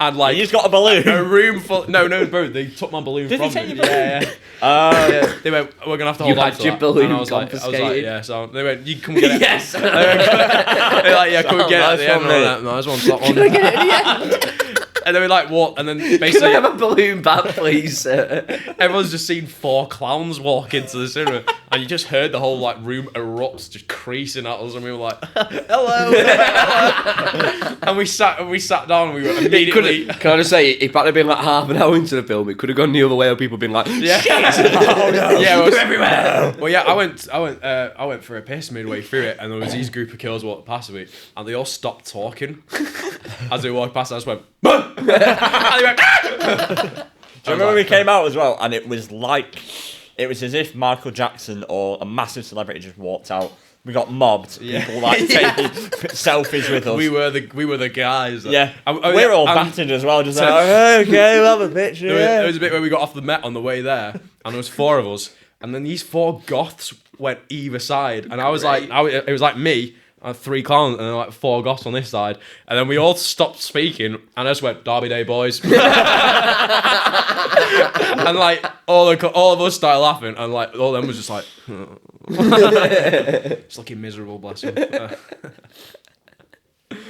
and like He's got a balloon. a room full. No, bro, they took my balloon Did from they take me. your balloon? Yeah. Yeah. They went, we're gonna have to hold You on had to your that. balloon And I was like, confiscated? yeah. So they went, you come get it. Yes. They're like, yeah, come get it at the nice end. one, And mate. I'm like, nice one, top one. And then we like walk, and then Can I basically have a balloon back, please? everyone's just seen 4 clowns walk into the cinema, and you just heard the whole like room erupt, just creasing at us, and we were like, "Hello," and we sat down, and we were immediately. Can I just say, if that had been like half an hour into the film, it could have gone the other way, or people been like, Yeah, Oh no. yeah, they're everywhere. Well, yeah, I went for a piss midway through it, and there was these group of girls walked past me, and they all stopped talking as they walked past. I just went, "Bah!" And they went, Do you remember when we came out as well, and it was as if Michael Jackson or a massive celebrity just walked out. We got mobbed. Yeah. People like taking selfies with us. we were the guys. yeah. And- We're all and battered as well. Just so- like, "Oh, okay, we'll have a picture. there was a bit where we got off the Met on the way there, and there was 4 of us, and then these 4 goths went either side, and I was like, it was like me. 3 clowns and then like 4 goths on this side, and then we all stopped speaking, and I just went, "Derby Day, boys," and like all of us started laughing, and like all of them was just like, just looking miserable, bless them. That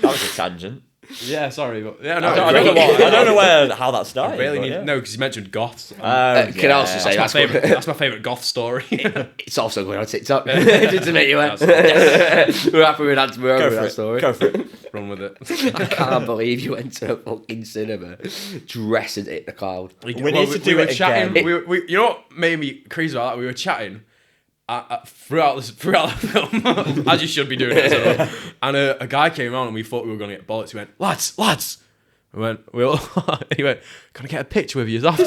was a tangent. Yeah, sorry, but yeah, no, I don't know how that started. Really but need yeah. no, because you mentioned goths. Can I also say That's my favourite goth story. it's also going on TikTok. Just to make you aware. We're happy with that. We're over with that story. Go for it. Run with it. I can't believe you went to a fucking cinema dressed as Hit the Cloud. We need to do were it chatting. again. We you know what made me crazy about that? We were chatting throughout the film, as you should be doing it. And a guy came around, and we thought we were going to get bollocks. He went, lads. We went, he went, "Can I get a picture with you after?"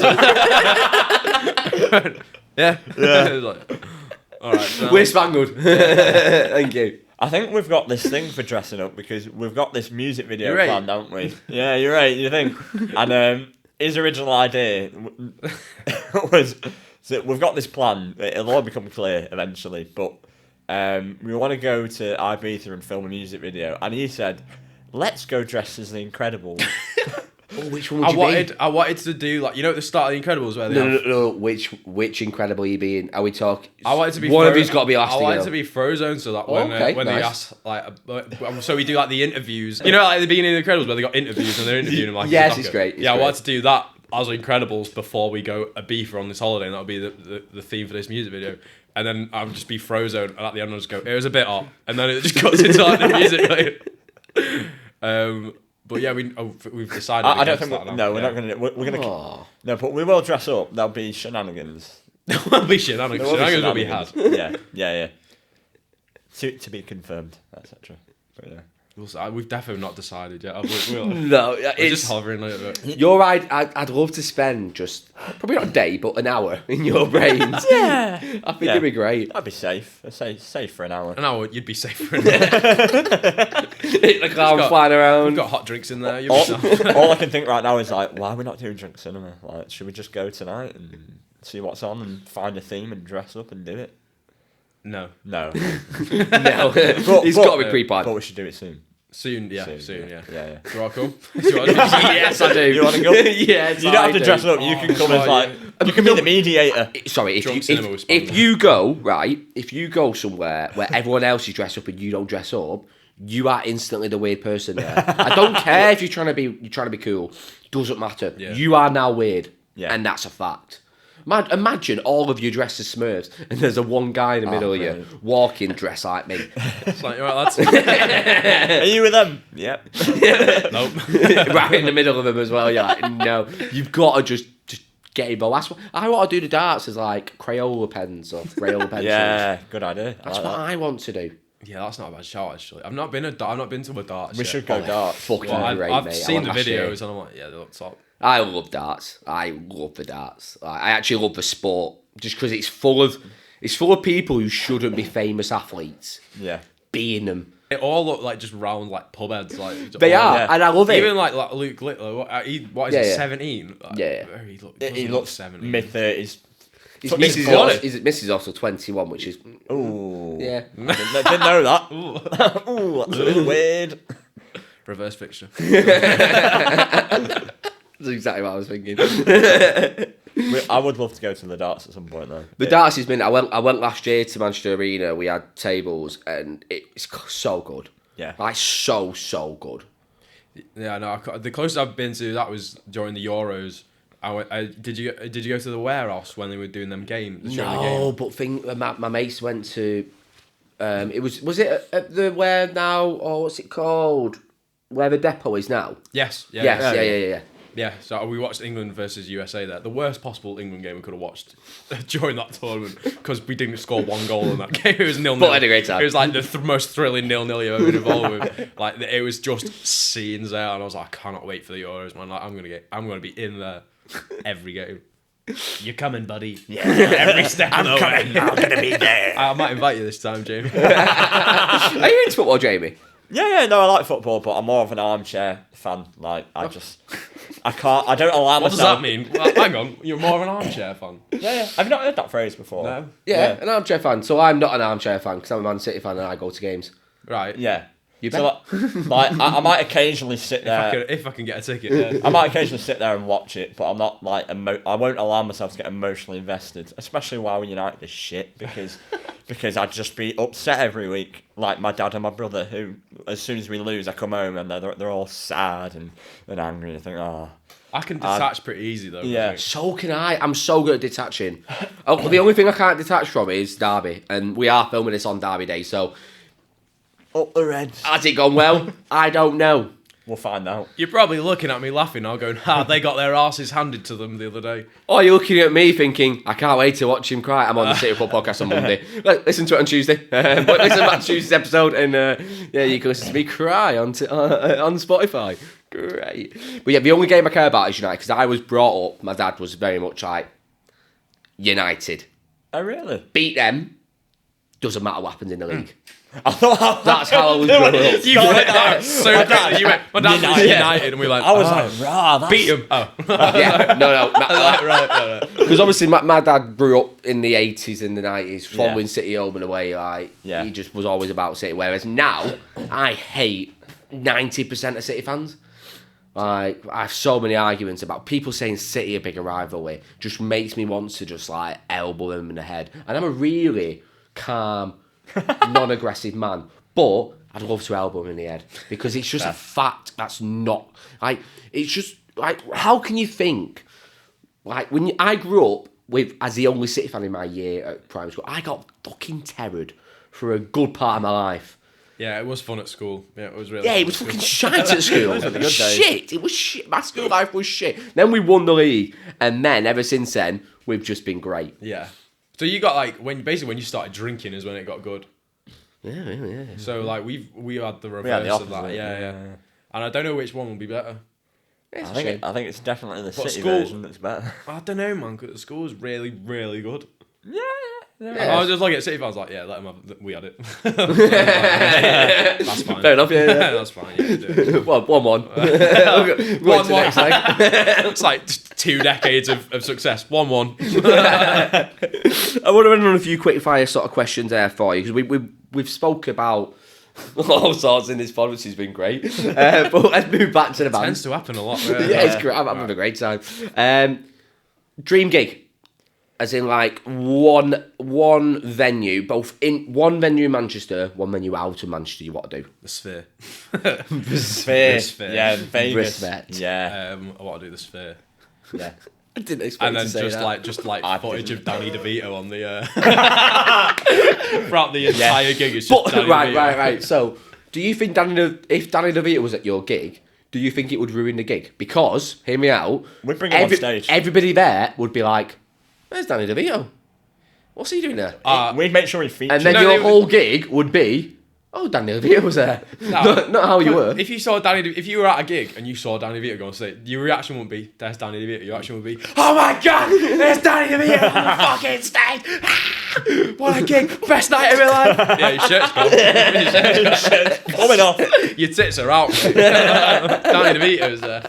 We went, yeah. He was like, all right. So We're Spangled. Thank you. I think we've got this thing for dressing up because we've got this music video You're right. planned, haven't we? Yeah, you're right. You think? And his original idea was that we've got this plan. It'll all become clear eventually, but we want to go to Ibiza and film a music video. And he said, "Let's go dressed as the Incredibles." Oh, which one would you be? I wanted to do like, you know, at the start of The Incredibles where they have, No. Which Incredible are you being? Are we talking? I wanted to be one of you's got to be I Elastigirl. wanted to be Frozone, so that when okay, when nice. they ask like, so we do like the interviews, you know, like at the beginning of The Incredibles where they got interviews and they're interviewing him like, Yes, as a it's doco. great, it's Yeah, I great. wanted to do that as Incredibles before we go Ibiza on this holiday, and that would be the theme for this music video. And then I would just be Frozone, and at the end I'll just go, "It was a bit hot," and then it just cuts into like the music. But yeah, we've decided. I don't against think. that No, now. we're not going to. We're going to. Oh. No, but we will dress up. There'll be shenanigans. There will be shenanigans. Shenanigans will be had. Yeah. To be confirmed, etc. But yeah. We've definitely not decided yet. We're No, just hovering a little bit. You're right. I'd love to spend just probably not a day, but an hour in your brains. Yeah. I think it'd be great. That'd be safe. Safe for an hour. An hour, you'd be safer. Hit the clown flying around. We've got hot drinks in there. You'll be sound. All I can think right now is like, why are we not doing drunk cinema? Like, should we just go tonight and see what's on and find a theme and dress up and do it? No. No. No, he's got to be pre-planned. But we should do it soon. Soon, yeah. Do you Yeah. want to come? Do you want to Yes, I do. You want to go? Yes, You don't have to I dress do. up. You can come as Oh, like, you can be the mediator. Sorry, Drunk cinema was if fun, you go right, if you go somewhere where everyone else is dressed up and you don't dress up, you are instantly the weird person there. I don't care if you're trying to be cool. Doesn't matter. Yeah. You are now weird, Yeah. and that's a fact. Imagine all of you dressed as Smurfs, and there's a one guy in the middle of you brilliant. walking dressed like me. It's like, right, lads. Are you with them? Yep. Nope. Right in the middle of them as well. You're like, no, you've got to just get involved. That's what I want to do. The darts as like Crayola pens or Crayola pencils. Yeah, good idea. That's what I want to do. Yeah, that's not a bad shout actually. I've not been to a darts. We yet. should go darts. Fucking Well, great, I've mate. seen the I went last videos year. and I'm like, yeah, they look top. I love darts. I love the darts. I actually love the sport just because it's full of people who shouldn't be famous athletes Yeah. being them. It all look like just round like pub heads. Like They all- are, yeah. and I love it. Even like Luke Littler. What is Yeah, he? yeah. 17. Like, Yeah. He looks 17. mid-30s. His He's missus got is, his missus is also 21, which is Ooh. yeah. Didn't know that. Ooh, that's a bit weird. Reverse fixture. That's exactly what I was thinking. I would love to go to the darts at some point though. The darts has been. I went last year to Manchester Arena. We had tables, and it's so good. Yeah. Like so good. Yeah, no. The closest I've been to that was during the Euros. Did you go to the warehouse when they were doing them games? No, but my mates went to. It was it at the where now or what's it called? Where the depot is now. Yes. Yeah. Yeah, so we watched England versus USA there. The worst possible England game we could have watched during that tournament because we didn't score one goal in that game. It was 0-0. But at a great time. It was like the most thrilling 0-0 you've ever been involved with. Like it was just scenes there, and I was like, I cannot wait for the Euros, man. Like I'm gonna be in there every game. You're coming, buddy. Yeah. Every step of the way. I'm gonna be there. I might invite you this time, Jamie. Are you into football, Jamie? Yeah, no, I like football, but I'm more of an armchair fan. Like, I don't allow What does myself. that mean? Well, hang on, you're more of an armchair fan. Yeah. Have you not heard that phrase before? No. Yeah, an armchair fan. So I'm not an armchair fan because I'm a Man City fan and I go to games. Right. Yeah. You So, like, I might occasionally sit there. If I can get a ticket, yeah. I might occasionally sit there and watch it, but I'm not like I won't allow myself to get emotionally invested, especially while United is shit, because I'd just be upset every week. Like my dad and my brother, who as soon as we lose, I come home and they're all sad and angry. I think, oh. I can detach pretty easy though. Yeah. I think. So can I. I'm so good at detaching. The only thing I can't detach from is Derby, and we are filming this on Derby Day. So Up the Reds. has it gone well? I don't know. We'll find out. You're probably looking at me laughing now, going, they got their arses handed to them the other day. Or you're looking at me thinking, I can't wait to watch him cry. I'm on the City Football Podcast on Monday. Listen to it on Tuesday. But listen back to Tuesday's episode, and you can listen to me cry on Spotify. Great. But yeah, the only game I care about is United, because I was brought up, my dad was very much like, United. Oh really? Beat them, doesn't matter what happens in the league. That's how I was brought up. You went there so quickly. You went, my dad was United, and we were like, I was like, rah, that's... beat him. Oh. Yeah, no. right. Because obviously my dad grew up in the 80s and the 90s, following City home and away. Like, he just was always about City. Whereas now, I hate 90% of City fans. Like, I have so many arguments about people saying City a bigger rivalry. Just makes me want to just like elbow them in the head. And I'm a really calm, non-aggressive man, but I'd love to elbow him in the head because it's just a fact that's not like, it's just like, how can you think like I grew up with as the only City fan in my year at primary school, I got fucking terrored for a good part of my life. Yeah, it was fun at school. Yeah, it was really Yeah, fun it was at fucking school. shite at school. Those are the good days. Shit, it was shit. My school life was shit. Then we won the league, and then ever since then we've just been great. Yeah. So you got like when you started drinking is when it got good. Yeah. So like we had the We reverse had the of opposite. that. Yeah. And I don't know which one will be better. It's I a think shame. I think it's definitely the But city school- version that's better. I don't know, man. Cause the school is really, really good. Yeah. I was just looking at City fans like, yeah, let them have. We had it. That's fine. Fair enough, yeah. That's fine. Yeah, do it. 1-1. 1-1. It's like 2 decades of success. 1-1. I want to run a few quick fire sort of questions there for you because we've spoke about all sorts in this pod, which has been great. But let's move back to the band. Tends to happen a lot. Really. Yeah, it's great. I'm having a great time. Dream gig, as in like one venue, both in one venue in Manchester, one venue out of Manchester. You want to do The Sphere. Sphere. Sphere. Yeah, Vegas. Respect. Yeah. I want to do the Sphere. Yeah. I didn't expect And you then to say that. just I footage didn't. of Danny DeVito on the throughout the entire gig. It's just But Danny right. DeVito. So, do you think if Danny DeVito was at your gig, do you think it would ruin the gig? Because hear me out. We'd bring him on stage. Everybody there would be like, "Where's Danny DeVito? What's he doing there?" We'd make sure he featured. And then No, your they would- whole gig would be, "Oh, Danny DeVito was there." Not how you were. If you saw if you were at a gig and you saw Danny DeVito go on stage, your reaction wouldn't be, "There's Danny DeVito." Your reaction would be, "Oh my god, there's Danny DeVito on the fucking stage! What a gig! Best night of my life!" Yeah, your shirt's gone. Your shirt's Coming off. Your tits are out. Mate. Danny DeVito's there.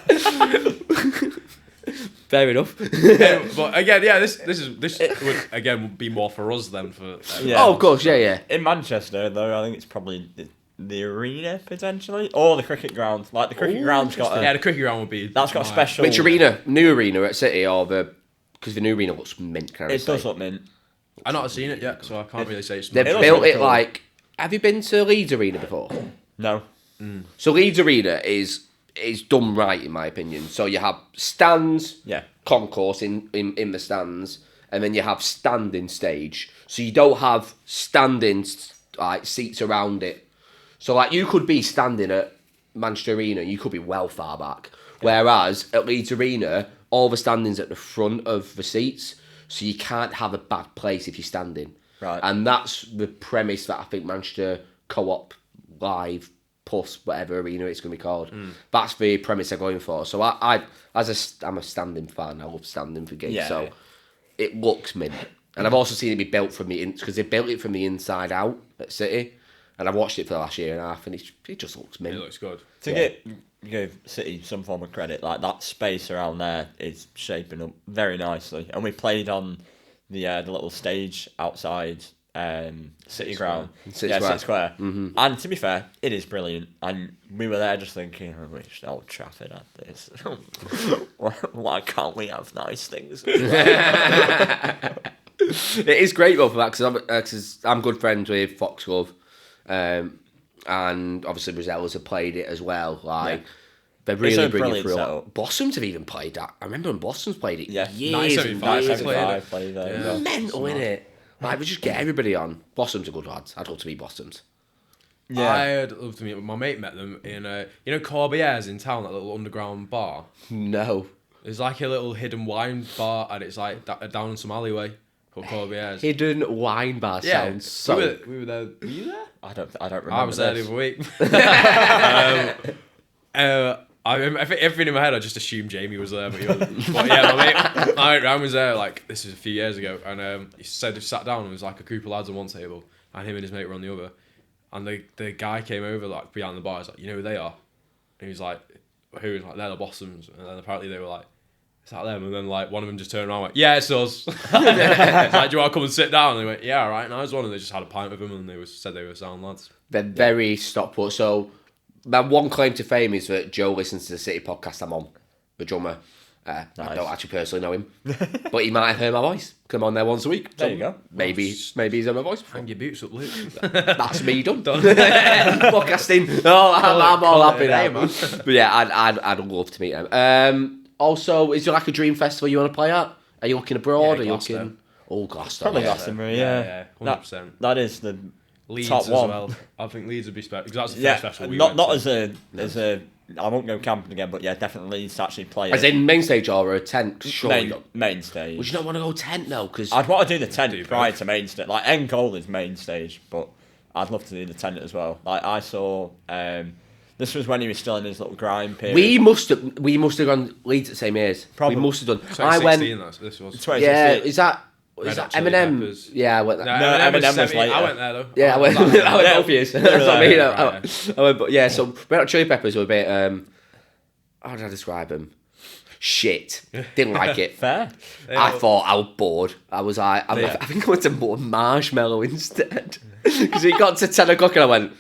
Fair enough. But again, yeah, this would again be more for us than for. Yeah. Oh, of course, yeah. In Manchester, though, I think it's probably the arena potentially, or the cricket ground. Like the cricket ground's got Yeah, the cricket ground would be. that's got a special. Which arena? New arena at City or because the new arena looks mint. Can I It say? does look mint. I've not seen it yet, so I can't really say it's. They've It looks built really it cool. like. Have you been to Leeds Arena before? No. So Leeds Arena is done right in my opinion. So you have stands, Yeah. concourse in the stands, and then you have standing stage. So you don't have standing like seats around it. So like you could be standing at Manchester Arena, you could be well far back. Whereas at Leeds Arena, all the standing's at the front of the seats, so you can't have a bad place if you're standing. Right. And that's the premise that I think Manchester Co-op Live plus whatever arena it's going to be called. That's the premise they're going for. So I'm a standing fan. I love standing for gigs. Yeah, so yeah. it looks mint. And I've also seen it be built from because they built it from the inside out at City. And I've watched it for the last year and a half, and it just looks mint. It looks good. To give City some form of credit, like that space around there is shaping up very nicely. And we played on the little stage outside City Ground. City Square. City Square. Mm-hmm. And to be fair, it is brilliant. And we were there just thinking, I wish Old Trafford had this. Why can't we have nice things? It is great though for that because I'm good friends with Foxglove, and obviously Rosellas have played it as well. Like they really a bring it brilliant through. setup. Blossoms have even played that. I remember when Blossoms played it. Yeah. years and 1975 years played ago. it. Played there. Yeah. as well. Mental in it. Like we just get everybody on. Blossoms are good lads. I'd love to meet Blossoms. Yeah. I'd love to meet them. My mate met them in Corbier's in town, that little underground bar. No. There's like a little hidden wine bar, and it's like down some alleyway called Corbier's. Hidden wine bar sounds so. we were there. Were you there? I don't remember. I was there the this. other week. I remember everything in my head. I just assumed Jamie was there, but he wasn't. But yeah, my mate Ryan was there. Like this was a few years ago, and he said he sat down and there was like a group of lads on one table, and him and his mate were on the other. And the guy came over like behind the bar. He's like, "You know who they are?" And he was like, "Who?" He's like, "They're the Blossoms." And then apparently they were like, "Is that them?" And then like one of them just turned around and went, "Yeah, it's us." It's like, "Do you want to come and sit down?" And they went, "Yeah, all right." And I was one, and they just had a pint with him, and said they were sound lads. They're very stockport. So, my one claim to fame is that Joe listens to the City podcast I'm on, the drummer. I don't actually personally know him, but he might have heard my voice. Come on there once a week. There you go. Maybe he's heard my voice before. Hang your boots up, Luke. That's me done. Podcasting. Oh, I'm all happy Hey, now. man. But yeah, I'd love to meet him. Also, is there like a dream festival you want to play at? Are you looking abroad? Yeah, Are you Glasgow. looking? Oh, Glasgow. Probably yeah. Glastonbury. Yeah, Yeah. 100%. That is the Leeds top as one. well. I think Leeds would be special because that's the Yeah, first festival we not went to. as a. I won't go camping again, but yeah, definitely to actually play As it. in main stage or a tent? Surely. Main stage. Would you not want to go tent though? Because I'd want to do the tent Do prior both. to main stage. Like end goal is main stage, but I'd love to do the tent as well. Like I saw, this was when he was still in his little grind period. We must have gone Leeds at the same years. Probably. We must have done. 2016, this was. 2016. Yeah, is that Red Hot Chili Eminem? Peppers. Yeah, I went there. No, Eminem was 70. later. I went there though. Yeah, I went. I went both years. That's what I mean. Right, I went, but yeah. So Red Hot Chili Peppers were a bit. How did I describe them? Shit. Didn't like it. Fair. I thought I was bored. I was like, I think I went to more Marshmallow instead because it got to 10 o'clock and I went.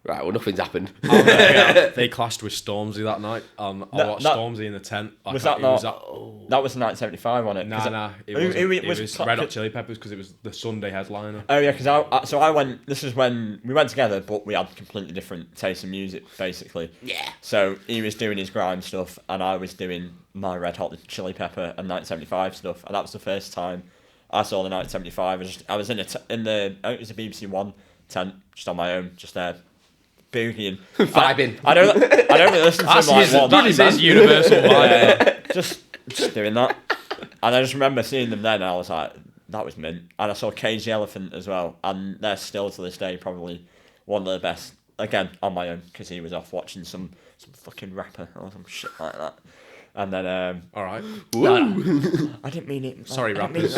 Right, well, nothing's happened. They clashed with Stormzy that night. I watched Stormzy in the tent. Was that not? That was 1975, wasn't it? Nah. It was Red Hot Chili Peppers because it was the Sunday headliner. Oh yeah, because I went. This is when we went together, but we had completely different tastes in music, basically. Yeah. So he was doing his grime stuff, and I was doing my Red Hot Chili Pepper and 1975 stuff, and that was the first time I saw the 1975. I was in it was a BBC One tent, just on my own, just there. Boogieing, vibing. I don't really listen to him like one. That is his universal vibe. Just doing that, and I just remember seeing them then, and I was like, that was mint. And I saw Cage the Elephant as well, and they're still to this day probably one of the best. Again, on my own, because he was off watching some fucking rapper or some shit like that. And then, all right. I didn't mean it. Sorry, rappers.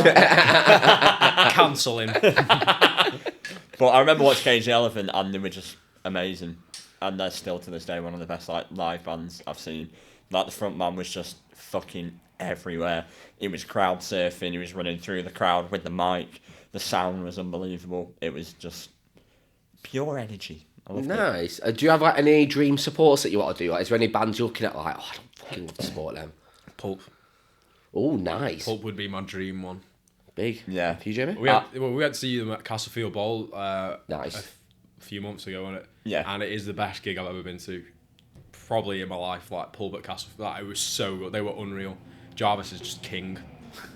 Cancel him. But I remember watching Cage the Elephant, and they were just amazing, and they're still to this day one of the best like live bands I've seen. Like the front man was just fucking everywhere. He was crowd surfing. He was running through the crowd with the mic. The sound was unbelievable. It was just pure energy. I loved it. Nice. Do you have like any dream supports that you want to do? Like, is there any bands you're looking at like, oh, I don't fucking love to support them? Pulp. Oh, nice. Pulp would be my dream one. Big. Yeah. For you, Jamie? We had to see them at Castlefield Bowl. Nice. A few months ago, wasn't it? Yeah. And it is the best gig I've ever been to, probably in my life. Like Pulp at Castlefield, like, it was so good. They were unreal. Jarvis is just king.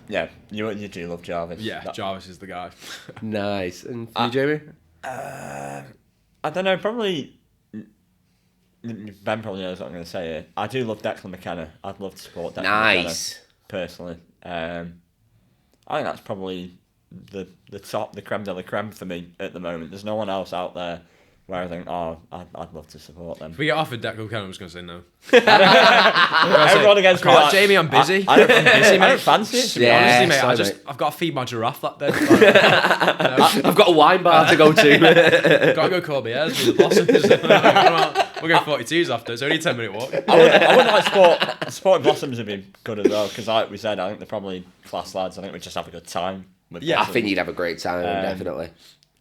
Yeah, you do love Jarvis. Yeah, Jarvis is the guy. Nice. And for you, Jamie? I don't know, probably. Ben probably knows what I'm going to say here. I do love Declan McKenna. I'd love to support Declan Nice. McKenna, personally. I think that's probably the top, the creme de la creme for me at the moment. There's no one else out there where I think, I'd love to support them. If we get offered Declan McKenna, I'm just going to say no. Everyone against me. Like, Jamie, I'm busy. I don't fancy it, to be honest. Honestly, mate, sorry, I've got to feed my giraffe that day. I've got a wine bar to go to. Got to go Corbières with the Blossoms. We're going 42s after. It's only a 10-minute walk. I wouldn't like supporting Blossoms would be good as well, because like we said, I think they're probably class lads. I think we just have a good time. With I Blossoms. think you'd have a great time, definitely.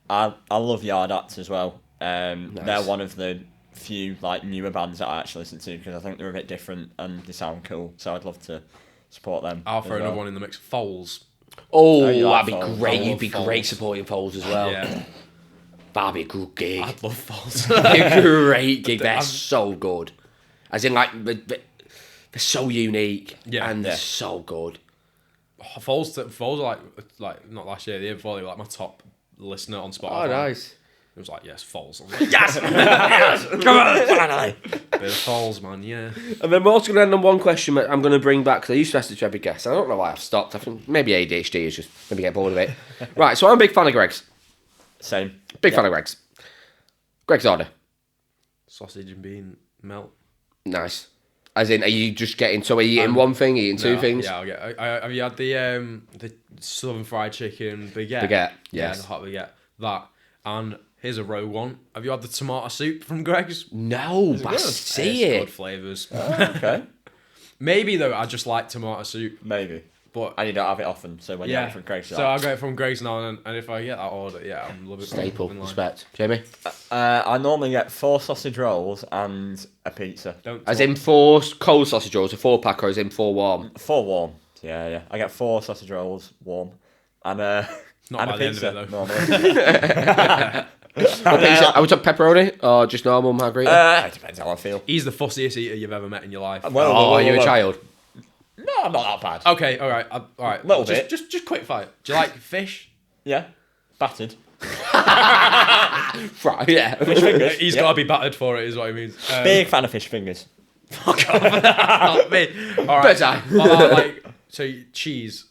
I love Yard Acts as well. Nice. They're one of the few like newer bands that I actually listen to, because I think they're a bit different and they sound cool. So I'd love to support them. I'll as throw well. angle one in the mix. Foals. Oh, you like that'd be Foles? great. I You'd love be Foles. great supporting Foles as well. Yeah. That'd be a good gig. I'd love Foals. That'd be a great gig. They're so good. As in, like, they're so unique. Yeah. And they're Yeah. so good. Foals are like not last year, the year before, they were like my top listener on Spotify. Oh, nice. It was like, yes, Foals. I was like, Yes! Yes! Come on, finally! bit of Foals, man, yeah. And then we're also going to end on one question that I'm going to bring back, because I used to ask it to every guest. I don't know why I've stopped. I think maybe ADHD is just maybe get bored of it. Right, so I'm a big fan of Greg's. Same. Big fan of Greg's. Greg's order. Sausage and bean melt. Nice. As in, are you just getting, so are you eating one thing, eating two things? Yeah, I'll get. Have you had the southern fried chicken baguette? Baguette, Yeah, yes. the hot baguette. That. And here's a rogue one. Have you had the tomato soup from Greg's? No, but I see It's it. good flavours. Okay. Maybe though, I just like tomato soup. Maybe. But And you don't have it often, so when you have it from Craig's, so I'll get it from Greg's now and if I get that order, yeah, I'm loving it. Staple, Loving life. respect. Jamie? I normally get 4 sausage rolls and a pizza. Don't As talk. in 4 cold sausage rolls, a 4-pack, or as in 4 warm? 4 warm. Yeah. I get 4 sausage rolls warm, and Not and by a the end of pizza it, though. normally. What pizza? Are we talking pepperoni or just normal margarita? It depends how I feel. He's the fussiest eater you've ever met in your life. Are you a child? No, I'm not that bad. Okay, all right. Little bit. Just quick fire. Do you like fish? Yeah, battered. Right, yeah. Fish fingers. He's Yep. got to be battered for it, is what he means. Big fan of fish fingers. Not me. All right. Bird's eye. Like so, cheese.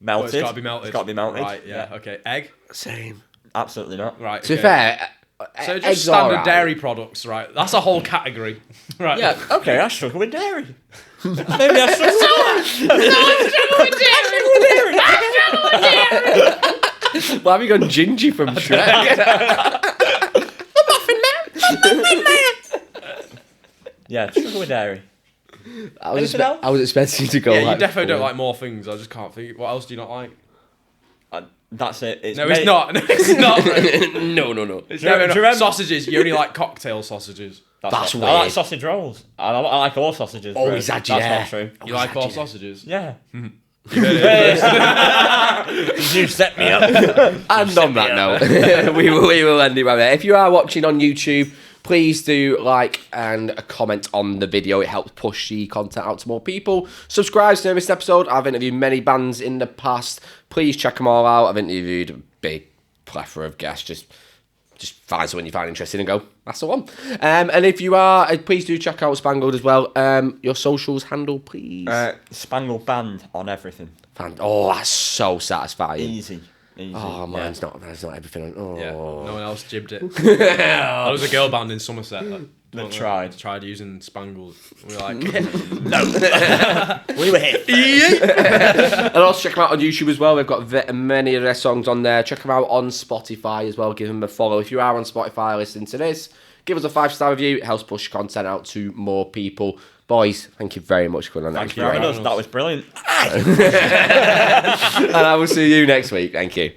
Melted. Well, it's got to be melted. It's got to be melted. Right. Yeah. Okay. Egg. Same. Absolutely not. Right. To be okay. fair, So eggs just standard alright. dairy products, right? That's a whole category, right? Yeah. Okay, I struggle with dairy. Maybe I struggle with dairy. Why have you gone Gingy from Shrek? Yeah, struggle with dairy. I was, Anything else? I was expecting you to go. Yeah, you like, definitely don't full. like more things. I just can't think. What else do you not like? That's it. It's No, it's not. No, it's not. No. It's Do you remember- sausages. You only like cocktail sausages. That's I weird. like sausage rolls. I like all sausages. Oh, bro. is that That's yeah? not true. You like all sausages? Yeah. You set me up. And on that note, we will end it right there. If you are watching on YouTube, please do like and comment on the video. It helps push the content out to more people. Subscribe to this episode. I've interviewed many bands in the past. Please check them all out. I've interviewed a big plethora of guests. Just find someone you find interesting and go, that's the one. And if you are, please do check out Spangled as well. Your socials handle, please. Spangled band on everything. Oh, that's so satisfying. Easy. Oh, mine's not everything. Oh. Yeah, no one else jibbed it. There was a girl band in Somerset that tried using Spangled. We were like, We were here. And also check them out on YouTube as well. We've got many of their songs on there. Check them out on Spotify as well. Give them a follow. If you are on Spotify listening to this, give us a 5-star review. It helps push content out to more people. Boys, thank you very much for coming on. Thank you. That was brilliant. And I will see you next week. Thank you.